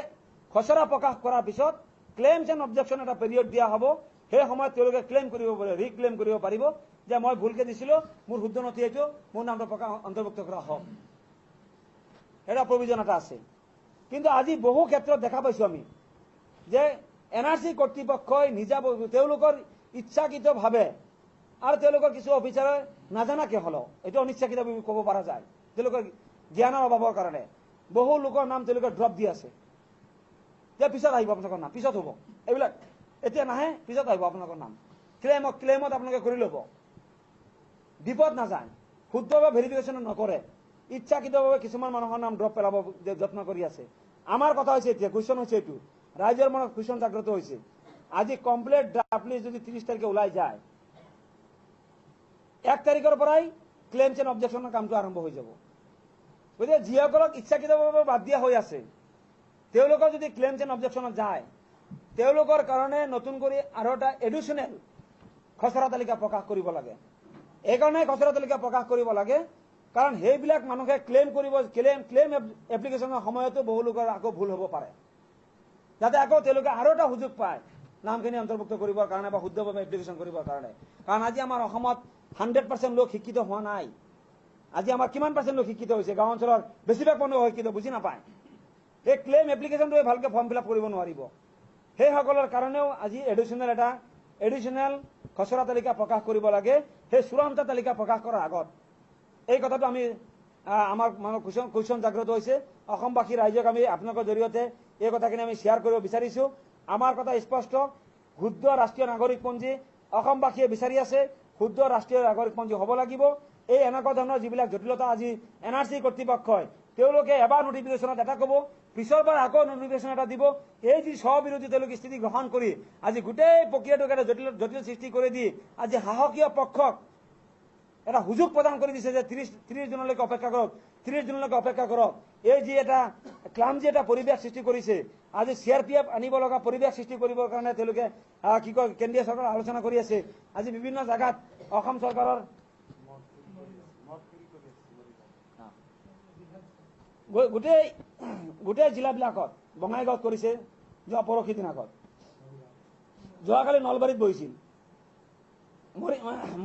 খচৰা প্ৰকাশ কৰাৰ পিছত ক্লেইমছ এণ্ড অবজেকশ্যন এটা পিৰিয়ড দিয়া হ'ব সেই সময়ত তেওঁলোকে ক্লেইম কৰিব পাৰে ৰিক্লেইম কৰিব পাৰিব যে মই ভুলকে দিছিলো মোৰ শুদ্ধ নথি এইটো মোৰ নামটো অন্তৰ্ভুক্ত কৰা হওক এটা প্ৰভিজন এটা আছে কিন্তু আজি বহু ক্ষেত্ৰত দেখা পাইছো আমি যে এনআৰচি কৰ্তৃপক্ষই তেওঁলোকৰ ইচ্ছাকৃতভাৱে আৰু তেওঁলোকৰ কিছু অফিচাৰে নাজানাকে হলেও এইটো অনিচ্ছাকৃতভাৱে ক'ব পৰা যায় তেওঁলোকৰ জ্ঞানৰ অভাৱৰ কাৰণে বহু লোকৰ নাম তেওঁলোকে ড্ৰপ দি আছে যে পিছত আহিব আপোনালোকৰ নাম পিছত হ'ব এইবিলাক এতিয়া নাহে পিছত আহিব আপোনালোকৰ নাম ক্লেইমত আপোনালোকে কৰি ল'ব বিপদ নাযায় শুদ্ধভাৱে ভেৰিফিকেশ্যন নকৰে ইচ্ছাকৃতভাৱে কিছুমান মানুহৰ নাম ড্ৰপ পেলাব যত্ন কৰি আছে আমাৰ কথা হৈছে এতিয়া কুৱেশ্যন হৈছে এইটো ৰাইজৰ মনত কুৱেশ্যন জাগ্ৰত হৈছে আজি কমপ্লিট ড্ৰাফ্ট লিষ্ট যদি 30 তাৰিখে ওলাই যায় 1 তাৰিখৰ পৰাই ক্লেইমছ এণ্ড অবজেকশ্যনৰ কামটো আৰম্ভ হৈ যাব গতিকে যিসকলক ইচ্ছাকৃতভাৱে বাদ দিয়া হৈ আছে তেওঁলোকৰ যদি ক্লেইমছ এণ্ড অবজেকশ্যনত যায় তেওঁলোকৰ কাৰণে নতুন কৰি আৰু এটা এডিশ্যনেল খচৰা তালিকা প্ৰকাশ কৰিব লাগে এইকাৰণে খচৰা তালিকা প্ৰকাশ কৰিব লাগে কাৰণ সেইবিলাক মানুহে ক্লেইম এপ্লিকেশ্যনৰ সময়তো বহু লোকৰ আকৌ ভুল হ'ব পাৰে যাতে আকৌ তেওঁলোকে আৰু এটা সুযোগ পায় নামখিনি অন্তৰ্ভুক্ত কৰিবৰ কাৰণে বা শুদ্ধভাৱে এপ্লিকেশ্যন কৰিবৰ কাৰণে কাৰণ আজি আমাৰ অসমত 100% লোক শিক্ষিত হোৱা নাই আজি আমাৰ কিমান পাৰ্চেণ্ট লোক শিক্ষিত হৈছে গাঁও অঞ্চলৰ বেছিভাগ মানুহ শিক্ষিত বুজি নাপায় এই ক্লেইম এপ্লিকেশ্যনটোৱে ভালকে ফৰ্ম ফিল আপ কৰিব নোৱাৰিব সেইসকলৰ কাৰণেও আজি এডিশ্যনেল খচৰা তালিকা প্ৰকাশ কৰিব লাগে সেই চূড়ান্ত তালিকা প্ৰকাশ কৰাৰ আগত এই কথাটো আমি আমাৰ মানে কুৱেশ্যন জাগ্ৰত হৈছে। অসমবাসী ৰাইজক আমি আপোনালোকৰ জৰিয়তে এই কথাখিনি আমি শ্বেয়াৰ কৰিব বিচাৰিছো। আমাৰ কথা স্পষ্ট, শুদ্ধ ৰাষ্ট্ৰীয় নাগৰিকপঞ্জী অসমবাসীয়ে বিচাৰি আছে, শুদ্ধ ৰাষ্ট্ৰীয় নাগৰিকপঞ্জী হ'ব লাগিব। এই এনেকুৱা ধৰণৰ যিবিলাক জটিলতা আজি NRC কৰ্তৃপক্ষই তেওঁলোকে এবাৰ নটিফিকেশ্যনত এটা ক'ব, পিছৰবাৰ আকৌ নটিফিকেশ্যন এটা দিব। এই যি স্ববিৰোধী তেওঁলোকে স্থিতি গ্ৰহণ কৰি আজি গোটেই প্ৰক্ৰিয়াটোক এটা জটিল সৃষ্টি কৰি দি আজি সাহসীয় পক্ষক এটা সুযোগ প্ৰদান কৰি দিছে যে 30 জুনলৈকে অপেক্ষা কৰক, 30 জুনলৈকে অপেক্ষা কৰক। এই যি এটা ক্লামজি এটা পৰিৱেশ সৃষ্টি কৰিছে, আজি CRPF আনিব লগা পৰিৱেশ সৃষ্টি কৰিবৰ কাৰণে তেওঁলোকে কি কয় কেন্দ্ৰীয় চৰকাৰ আলোচনা কৰি আছে। আজি বিভিন্ন জাগাত অসম চৰকাৰৰ গোটেই জিলাবিলাকত বঙাইগাঁৱত কৰিছে, যোৱা পৰহি দিনাখত, যোৱাকালি নলবাৰীত বহিছিল,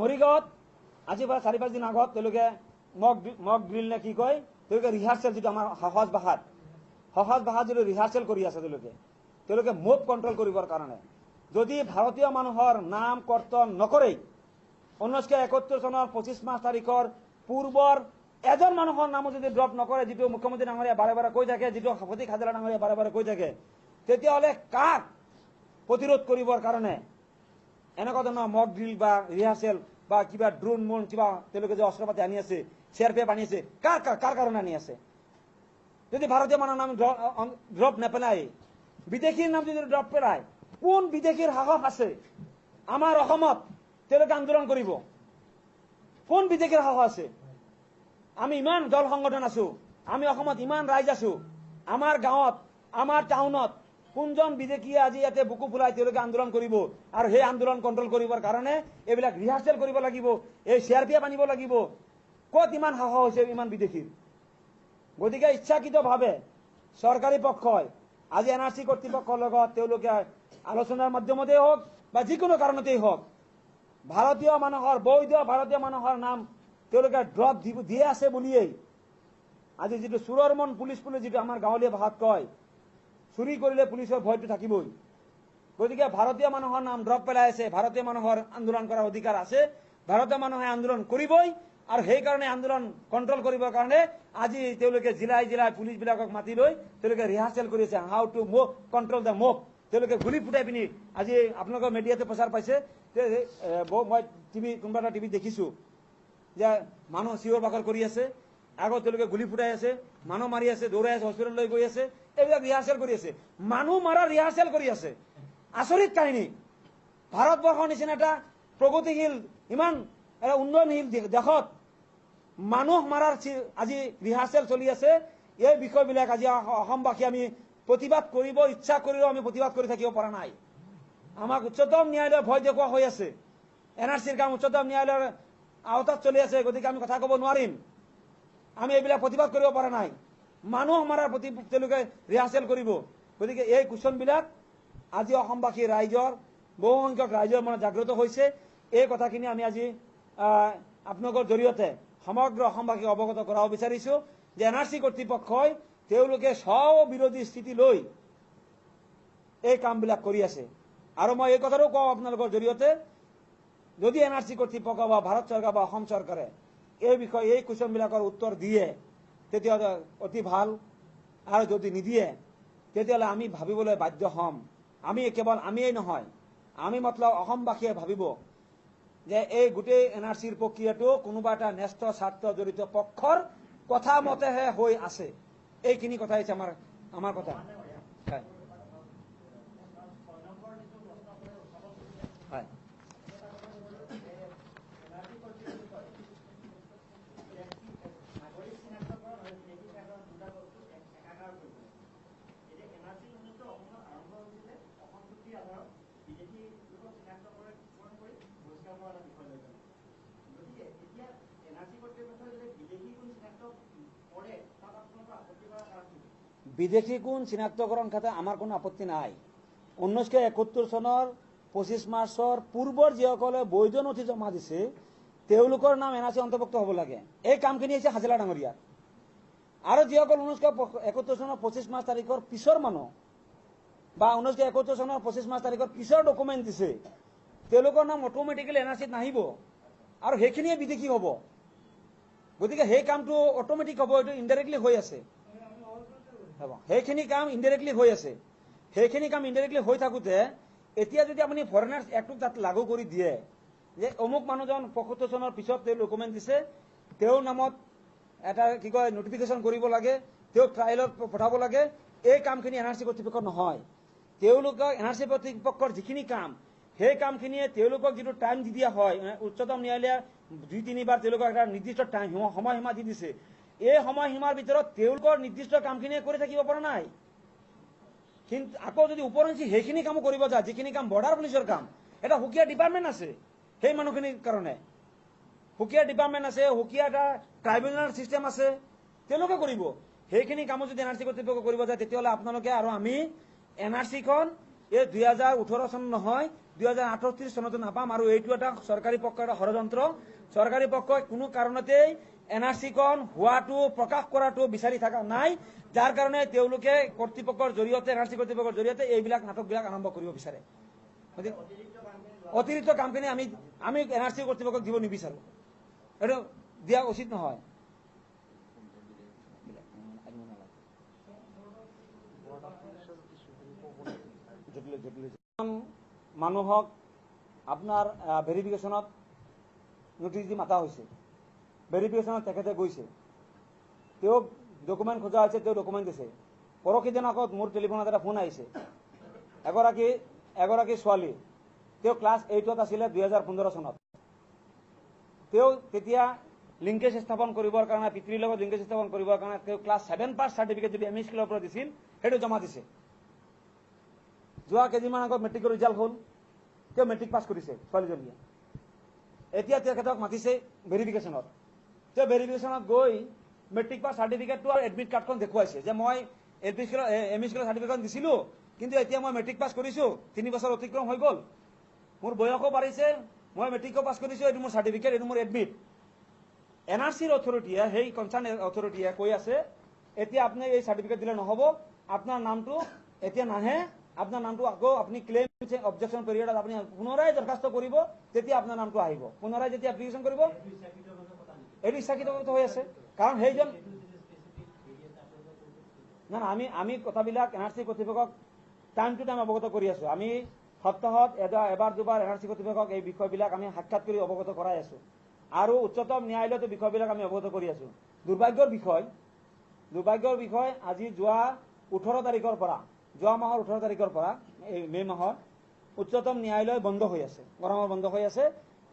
মৰিগাঁৱত আজি পৰা 4-5 দিন আগত তেওঁলোকে মক ড্ৰিল নে কি কয়, তেওঁলোকে ৰিহাৰ্চেল যিটো আমাৰ সহজ ভাষাত যিটো ৰিহাৰ্চেল কৰি আছে তেওঁলোকে মুভ কণ্ট্ৰল কৰিবৰ কাৰণে। যদি ভাৰতীয় মানুহৰ নাম কৰ্তন নকৰে 1971 চনৰ 25 মাৰ্চ তাৰিখৰ পূৰ্বৰ এজন মানুহৰ নামো যদি ড্ৰপ নকৰে, যিটো মুখ্যমন্ত্ৰী ডাঙৰীয়া বাৰে বাৰে কৈ থাকে, যিটো সভাপতি হাজেৰা ডাঙৰীয়া বাৰে বাৰে কৈ থাকে, তেতিয়াহ'লে কাক প্ৰতিৰোধ কৰিবৰ কাৰণে এনেকুৱা ধৰণৰ মক ড্ৰিল বা ৰিহাৰ্চেল বা কিবা ড্ৰোন মন কিবা তেওঁলোকে যে অস্ত্ৰ পাতি আনি আছে, CRPF আনি আছে, কাৰ কাৰণে আনি আছে? যদি ভাৰতীয় মানুহৰ নাম ড্ৰপ নেপেলায়, বিদেশীৰ নাম যদি ড্ৰপ পেলায়, কোন বিদেশীৰ সাহস আছে আমাৰ অসমত তেওঁলোকে আন্দোলন কৰিব? কোন বিদেশীৰ সাহস আছে? আমি ইমান দল সংগঠন আছো, আমি অসমত ইমান ৰাইজ আছো, আমাৰ গাঁৱত আমাৰ টাউনত কোনজন বিদেশীয়ে আজি ইয়াতে বুকু ফুলাই তেওঁলোকে আন্দোলন কৰিব? আৰু সেই আন্দোলন কণ্ট্ৰল কৰিবৰ কাৰণে এইবিলাক ৰিহাৰ্চেল কৰিব লাগিব, এই CRPF আনিব লাগিব। ক'ত ইমান সাহস হৈছে ইমান বিদেশীৰ? গতিকে ইচ্ছাকৃতভাৱে চৰকাৰী পক্ষই আজি NRC কৰ্তৃপক্ষৰ লগত তেওঁলোকে আলোচনাৰ মাধ্যমতেই হওক বা যিকোনো কাৰণতেই হওক ভাৰতীয় মানুহৰ বৈধ ভাৰতীয় মানুহৰ নাম তেওঁলোকে ড্ৰপ দিয়ে আছে বুলিয়েই আজি যিটো চোৰৰ মন পুলিচ যিটো আমাৰ গাঁৱলীয়া ভাষাত কয়, চুৰি কৰিলে পুলিচৰ ভয়টো থাকিবই। গতিকে ভাৰতীয় মানুহৰ নাম ড্ৰপ পেলাই আছে, ভাৰতীয় মানুহৰ আন্দোলন কৰাৰ অধিকাৰ আছে, ভাৰতীয় মানুহে আন্দোলন কৰিবই। আৰু সেইকাৰণে আন্দোলন কণ্ট্ৰল কৰিবৰ কাৰণে আজি তেওঁলোকে জিলাই পুলিচবিলাকক মাতি লৈ তেওঁলোকে ৰিহাৰ্চেল কৰি আছে, how to move control the move. তেওঁলোকে গুলি ফুটাই পিনি আজি আপোনালোকৰ মিডিয়াতে প্ৰচাৰ পাইছে, মই কোনোবা এটা টিভিত দেখিছো যে মানুহ চিঞৰ বাখৰ কৰি আছে, আগত তেওঁলোকে গুলি ফুটাই আছে, মানুহ মাৰি আছে, দৌৰাই আছে, হস্পিটেললৈ গৈ আছে, এইবিলাক ৰিহাৰ্চেল কৰি আছে, মানুহ মাৰা ৰিহাৰ্চেল কৰি আছে। আচৰিত কাহিনী। ভাৰতবৰ্ষৰ নিচিনা এটা প্ৰগতিশীল ইমান এটা উন্নয়নশীল দেশত মানুহ মাৰাৰ আজি ৰিহাৰ্চেল চলি আছে। এই বিষয়বিলাক আজি অসমবাসী আমি প্ৰতিবাদ কৰিব ইচ্ছা কৰিলেও আমি প্ৰতিবাদ কৰি থাকিব পৰা নাই। আমাক উচ্চতম ন্যায়ালয়ে ভয় দেখুওৱা হৈ আছে, NRCৰ কাম উচ্চতম ন্যায়ালয়ৰ আওতাত চলি আছে, গতিকে আমি কথা ক'ব নোৱাৰিম। আমি এইবিলাক প্ৰতিবাদ কৰিব পৰা নাই। মানুহ মাৰাৰ প্ৰতি তেওঁলোকে ৰিহাৰ্চেল কৰিব। গতিকে এই কুৱেশ্যনবিলাক আজি অসমবাসী ৰাইজৰ বহু সংখ্যক ৰাইজৰ মনত জাগ্ৰত হৈছে। এই কথাখিনি আমি আজি আপোনালোকৰ জৰিয়তে সমগ্ৰ অসমবাসীক অৱগত কৰাব বিচাৰিছো যে NRC কৰ্তৃপক্ষই তেওঁলোকে স্ববিৰোধী স্থিতি লৈ এই কামবিলাক কৰি আছে। আৰু মই এই কথাটো কওঁ আপোনালোকৰ জৰিয়তে, যদি NRC কৰ্তৃপক্ষ বা ভাৰত চৰকাৰ বা অসম চৰকাৰে এই বিষয়ে এই কুৱেশ্যনবিলাকৰ উত্তৰ দিয়ে তেতিয়াহ'লে অতি ভাল, আৰু যদি নিদিয়ে তেতিয়াহ'লে আমি ভাবিবলৈ বাধ্য হ'ম। আমি কেৱল আমিয়েই নহয়, আমি মতলব অসমবাসীয়ে ভাবিব যে এই গোটেই NRCৰ প্ৰক্ৰিয়াটো কোনোবা এটা ন্যস্ত স্বাৰ্থ জড়িত পক্ষৰ কথা মতেহে হৈ আছে। এইখিনি কথা হৈছে আমাৰ কথা। হয়, বিদেশী কোন চিনাক্তকৰণ ক্ষেত্ৰত আমাৰ কোনো আপত্তি নাই। 1971 চনৰ 25 মাৰ্চৰ পূৰ্বৰ যিসকলে বৈধ নথি জমা দিছে তেওঁলোকৰ নাম NRC অন্তৰ্ভুক্ত হ'ব লাগে। এই কামখিনি হৈছে হাজেলা ডাঙৰীয়া। আৰু যিসকল 1971 চনৰ 25 মাৰ্চ তাৰিখৰ পিছৰ মানুহ বা 1971 চনৰ 25 মাৰ্চ তাৰিখৰ পিছৰ ডকুমেণ্ট দিছে তেওঁলোকৰ নাম অট'মেটিকেলি NRCত নাহিব, আৰু সেইখিনিয়ে বিদেশী হ'ব। গতিকে সেই কামটো অট'মেটিক হ'ব, এইটো ইনডাইৰেক্টলি হৈ আছে। সেইখিনি কাম ইনডাইৰেক্টলি হৈ আছে। সেইখিনি কাম ইনডাইৰেক্টলি হৈ থাকোঁতে এতিয়া যদি আপুনি ফৰেনাৰ্ছ এক্টটো তাত লাগু কৰি দিয়ে যে অমুক মানুহজন ৭৫ চনৰ পিছত তেওঁ ডকুমেণ্ট দিছে, তেওঁৰ নামত এটা কি কয় নটিফিকেশ্যন কৰিব লাগে, তেওঁক ট্ৰায়েলত পঠাব লাগে, এই কামখিনি NRC কৰ্তৃপক্ষৰ নহয়। তেওঁলোকক NRC কৰ্তৃপক্ষৰ যিখিনি কাম, সেই কামখিনিয়ে তেওঁলোকক যিটো টাইম দি দিয়া হয়, উচ্চতম ন্যায়ালয়ে ২-৩ বাৰ তেওঁলোকক এটা নিৰ্দিষ্ট টাইম সময়সীমা দি দিছে। এই সময়সীমাৰ ভিতৰত তেওঁলোকৰ নিৰ্দিষ্ট কামখিনিয়ে কৰি থাকিব পৰা নাই। কিন্তু আকৌ যদি ওপৰঞ্চি সেইখিনি কামো কৰিব যায়, যিখিনি কাম বৰ্ডাৰ পুলিচৰ কাম, এটা সুকীয়া ডিপাৰ্টমেণ্ট আছে সেই মানুহখিনিৰ কাৰণে, সুকীয়া ডিপাৰ্টমেণ্ট আছে, সুকীয়া এটা ট্ৰাইব্যুনেল চিষ্টেম আছে, তেওঁলোকে কৰিব। সেইখিনি কামো যদি NRC কৰ্তৃপক্ষ কৰিব যায়, তেতিয়াহ'লে আপোনালোকে আৰু আমি NRCখন এই ২০১৮ চন নহয় ২০৩৮ চনতো নাপাম। আৰু এইটো এটা চৰকাৰী পক্ষৰ এটা ষড়যন্ত্ৰ। চৰকাৰী পক্ষই কোনো কাৰণতেই NRCখন হোৱাটো প্ৰকাশ কৰাটো বিচাৰি থকা নাই, যাৰ কাৰণে তেওঁলোকে কৰ্তৃপক্ষৰ জৰিয়তে NRC কৰ্তৃপক্ষৰ জৰিয়তে এইবিলাক নাটকবিলাক আৰম্ভ কৰিব বিচাৰে। অতিৰিক্ত কামখিনি আমি NRC কৰ্তৃপক্ষক দিব নিবিচাৰো, এইটো দিয়া উচিত নহয়। মানুহক আপোনাৰ ভেৰিফিকেশ্যনত নোটিছ দি মাতা হৈছে, ভেৰিফিকেশ্যনত তেখেতে গৈছে, তেওঁক ডকুমেণ্ট খোজা হৈছে, তেওঁ ডকুমেণ্ট দিছে। পৰহিদিন আগত মোৰ টেলিফোনত এটা ফোন আহিছে, এগৰাকী ছোৱালী, তেওঁ ক্লাছ 8ত আছিলে ২০১৫ চনত। তেওঁ তেতিয়া লিংকেজ স্থাপন কৰিবৰ কাৰণে, পিতৃৰ লগত লিংকেজ স্থাপন কৰিবৰ কাৰণে তেওঁ ক্লাছ 7 পাছ চাৰ্টিফিকেট যদি ME স্কুলৰ পৰা দিছিল, সেইটো জমা দিছে। যোৱা কেইদিনমান আগত মেট্ৰিকৰ ৰিজাল্ট হ'ল, তেওঁ মেট্ৰিক পাছ কৰিছে ছোৱালীজনীয়ে। এতিয়া তেখেতক মাতিছে ভেৰিফিকেশ্যনত। তেওঁ ভেৰিফিকেশ্যনত গৈ মেট্ৰিক পাছ চাৰ্টিফিকেটটো আৰু এডমিট কাৰ্ডখন দেখুৱাইছে যে মই ME স্কুলৰ চাৰ্টিফিকেটখন দিছিলোঁ, কিন্তু এতিয়া মই মেট্ৰিক পাছ কৰিছোঁ, 3 বছৰ অতিক্ৰম হৈ গ'ল, মোৰ বয়সো বাঢ়িছে, মই মেট্ৰিকো পাছ কৰিছোঁ, এইটো মোৰ চাৰ্টিফিকেট, এইটো মোৰ এডমিট। NRCৰ অথৰিটিয়ে, সেই কনচাৰ্ণ অথৰিটিয়ে কৈ আছে এতিয়া আপুনি এই চাৰ্টিফিকেট দিলে নহ'ব, আপোনাৰ নামটো এতিয়া নাহে, আপোনাৰ নামটো আকৌ আপুনি ক্লেইম অবজেকশ্যন পিৰিয়ডত আপুনি পুনৰাই দৰখাস্ত কৰিব, তেতিয়া আপোনাৰ নামটো আহিব। পুনৰাই যেতিয়া এপ্লিকেশ্যন কৰিব, এইটো ইচ্ছাকৃতভাৱে হৈ আছে। কাৰণ সেইজন না আমি কথাবিলাক NRC কৰ্তৃপক্ষক টাইম টু টাইম অৱগত কৰি আছো। আমি সপ্তাহত এবাৰ দুবাৰ NRC কৰ্তৃপক্ষক এই বিষয়বিলাক আমি সাক্ষাৎ কৰি অৱগত কৰাই আছো, আৰু উচ্চতম ন্যায়ালয়তো বিষয়বিলাক আমি অৱগত কৰি আছো। দুৰ্ভাগ্যৰ বিষয় আজি যোৱা 18 তাৰিখৰ পৰা, যোৱা মাহৰ 18 তাৰিখৰ পৰা, এই মে' মাহত উচ্চতম ন্যায়ালয় বন্ধ হৈ আছে, গৰমৰ বন্ধ হৈ আছে,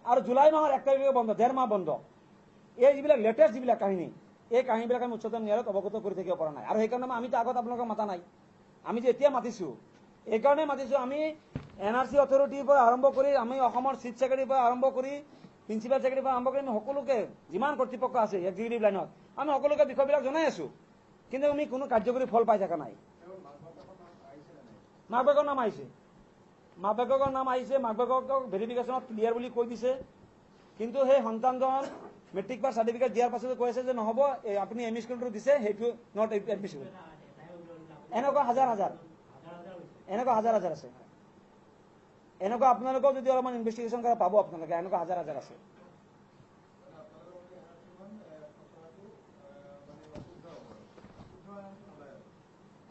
আৰু জুলাই মাহৰ 1 তাৰিখে বন্ধ, 1.5 মাহ বন্ধ। এই যিবিলাক লেটেষ্ট যিবিলাক কাহিনী, এই কাহিনীবিলাক আমি উচ্চতম ন্যায়ালয়ত অৱগত কৰি থাকিব পৰা নাই। আৰু সেইকাৰণে আমিতো আগত আপোনালোকক মাতা নাই, আমি যে এতিয়া মাতিছোঁ, এইকাৰণে মাতিছোঁ। আমি NRC অথৰিটিৰ পৰা আৰম্ভ কৰি, আমি অসমৰ চিফ ছেক্ৰেটাৰীৰ পৰা আৰম্ভ কৰি, প্ৰিন্সিপাল ছেক্ৰেটাৰীৰ পৰা আৰম্ভ কৰি, আমি সকলোকে, যিমান কৰ্তৃপক্ষ আছে এক্সিকিউটিভ লাইনত, আমি সকলোকে বিষয়বিলাক জনাই আছোঁ, কিন্তু আমি কোনো কাৰ্যকৰী ফল পাই থকা নাই। মাক বাপেকৰ নাম আহিছে, মাক বাপেকক ভেৰিফিকেশ্যনত ক্লিয়াৰ বুলি কৈ দিছে, কিন্তু সেই সন্তানজন মেট্ৰিক পাছ চাৰ্টিফিকেট দিয়াৰ পাছতো কৈ আছে যে নহ'ব, আপুনি ME স্কুলটো দিছে সেইটো নট এডমিছিবল। এনেকুৱা হাজাৰ আছে। এনেকুৱা আপোনালোকেও যদি অলপমান ইনভেষ্টিগেশ্যন কৰা পাব, আপোনালোকে এনেকুৱা হাজাৰ আছে।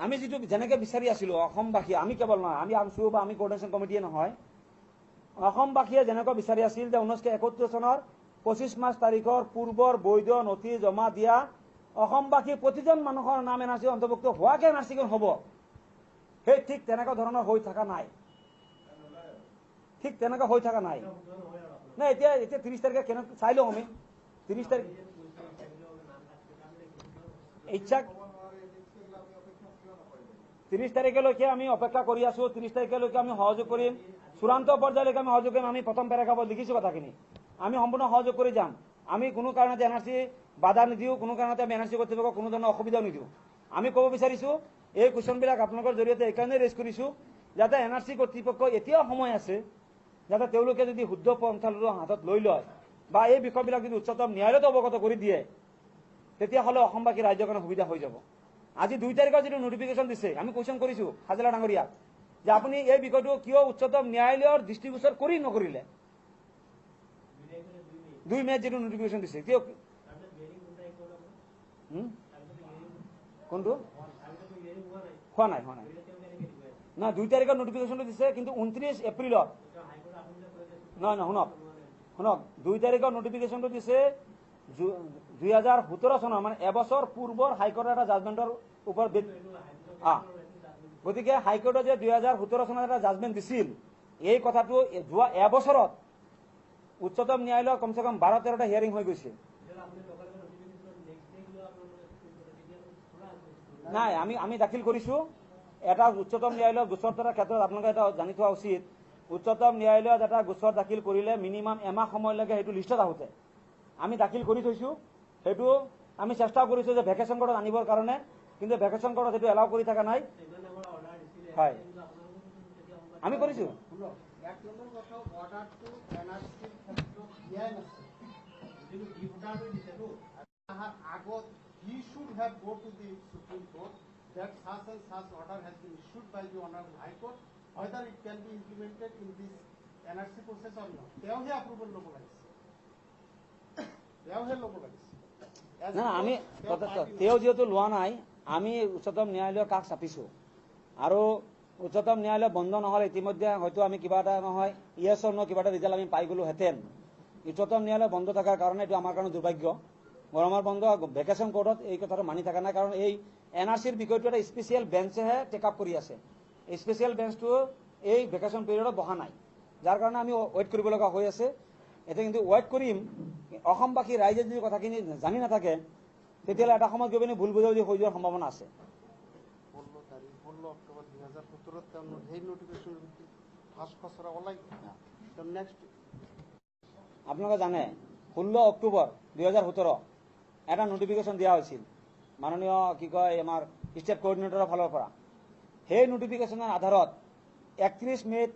আমি যিটো যেনেকে বিচাৰি আছিলো অসমবাসী, আমি কেৱল নহয়, আমি আছো বা আমি কোঅৰ্ডিনেশ্যন কমিটিয়ে নহয়, অসমবাসীয়ে যেনেকৈ বিচাৰি আছিল যে 1971 চনৰ 25 মাৰ্চ তাৰিখৰ পূৰ্বৰ বৈধ নথি জমা দিয়া অসমবাসী প্ৰতিজন মানুহৰ নাম NRC অন্তৰ্ভুক্ত হোৱাকে NRCখন হ'ব, সেই ঠিক তেনেকুৱা ধৰণৰ হৈ থকা নাই। নাই এতিয়া 30 তাৰিখে কেনেকৈ চাই লওঁ আমি, 30 তাৰিখ ইচ্ছা 30 তাৰিখলৈকে আমি অপেক্ষা কৰি আছো। 30 তাৰিখলৈকে আমি সহযোগ কৰিম, চূড়ান্ত পৰ্যায়লৈকে আমি সহযোগ কৰিম। আমি প্ৰথম পেৰাগ্ৰাফত লিখিছো কথাখিনি, আমি সম্পূৰ্ণ সহযোগ কৰি যাম। আমি কোনো কাৰণতে NRC বাধা নিদিওঁ, কোনো কাৰণতে আমি NRC কৰ্তৃপক্ষক কোনো ধৰণৰ অসুবিধাও নিদিওঁ। আমি ক'ব বিচাৰিছো, এই কুৱেশ্যনবিলাক আপোনালোকৰ জৰিয়তে এইকাৰণে ৰেজ কৰিছো যাতে NRC কৰ্তৃপক্ষ এতিয়াও সময় আছে, যাতে তেওঁলোকে যদি শুদ্ধ পন্থাটো হাতত লৈ লয় বা এই বিষয়বিলাক যদি উচ্চতম ন্যায়ালয়ত অৱগত কৰি দিয়ে, তেতিয়াহ'লে অসমবাসী ৰাজ্যৰ কাৰণে সুবিধা হৈ যাব। আজি 2 তাৰিখৰ যিটো নটিফিকেশ্যন দিছে, আমি কুৱেশ্যন কৰিছো হাজেলা ডাঙৰীয়াক যে আপুনি এই বিষয়টো কিয় উচ্চতম ন্যায়ালয়ৰ দৃষ্টিগোচৰ নকৰিলে। 2 মে'ত যিটো নটিফিকেশ্যন দিছে, কোনটো হোৱা নাই না 2 তাৰিখৰ নটিফিকেশ্যনটো দিছে, কিন্তু 29 এপ্ৰিলত নহয় শুনক 2 তাৰিখৰ নটিফিকেশ্যনটো দিছে 2017 চনৰ, মানে এবছৰ পূৰ্বৰ হাইকোৰ্টৰ এটা জাজমেণ্টৰ ওপৰত গতিকে হাইকোৰ্টে যে 2017 চনত এটা জাজমেণ্ট দিছিল, এই কথাটো যোৱা এবছৰত উচ্চতম ন্যায়ালয়ৰ কমচে কম 12-13টা হিয়াৰিং হৈ গৈছে। নাই, আমি দাখিল কৰিছো। এটা উচ্চতম ন্যায়ালয়ৰ গোচৰ তোলাৰ ক্ষেত্ৰত আপোনালোকে এটা জানি থোৱা উচিত, উচ্চতম ন্যায়ালয়ত এটা গোচৰ দাখিল কৰিলে মিনিমাম এমাহ সময় লাগে সেইটো লিষ্টত আহোঁতে। আমি দাখিল কৰি থৈছো, সেইটো আমি চেষ্টা কৰিছো যে ভেকেশ্যন কোৰ্টত আনিবৰ কাৰণে, কিন্তু ভেকেশ্যন কোৰ্টত সেইটো এলাউ কৰি থকা নাই। হয়, আমি কৰিছো। He should have go to the Supreme Court that such and such order has been issued by the Honorable High Court, whether it can be implemented in this NRC process or not. They approval local লাগিছে। না আমি তেওঁ যেহেতু লোৱা নাই, আমি উচ্চতম ন্যায়ালয়ৰ কাষ চাপিছো, আৰু উচ্চতম ন্যায়ালয় বন্ধ নহলে ইতিমধ্যে হয়তো আমি কিবা এটা নহয় ইয়েছ অৰ নো কিবা এটা ৰিজাল্ট আমি পাই গলোহেঁতেন। উচ্চতম ন্যায়ালয় বন্ধ থকাৰ কাৰণে এইটো আমাৰ কাৰণে দুৰ্ভাগ্য। গৰমৰ বন্ধ ভেকেশ্যন কোৰ্টত এই কথাটো মানি থকা নাই, কাৰণ এই NRCৰ বিষয়টো এটা স্পেচিয়েল বেঞ্চেহে টেক আপ কৰি আছে। এই স্পেচিয়েল বেঞ্চটো এই ভেকেশ্যন পিৰিয়ডত বহা নাই, যাৰ কাৰণে আমি ৱেইট কৰিব লগা হৈ আছে। এতিয়া কিন্তু ৱেইট কৰিম, অসমবাসী ৰাইজে যদি কথাখিনি জানি নাথাকে তেতিয়াহ'লে এটা সময়ত গৈ পিনে ভুল বুজাবুজি হৈ যোৱাৰ সম্ভাৱনা আছে। 16 অক্টোবৰ 2017 সেই নোটিফিকেশন ফাৰ্স্ট খসড়া ওলাই নেক্সট আপোনালোকে জানে 16 অক্টোবৰ 2017 এটা নোটিফিকেশ্যন দিয়া হৈছিল মাননীয় কি কয় আমাৰ ষ্টেট কোঅৰ্ডিনেটৰৰ ফালৰ পৰা। সেই নোটিফিকেশ্যনৰ আধাৰত 31 মে'ত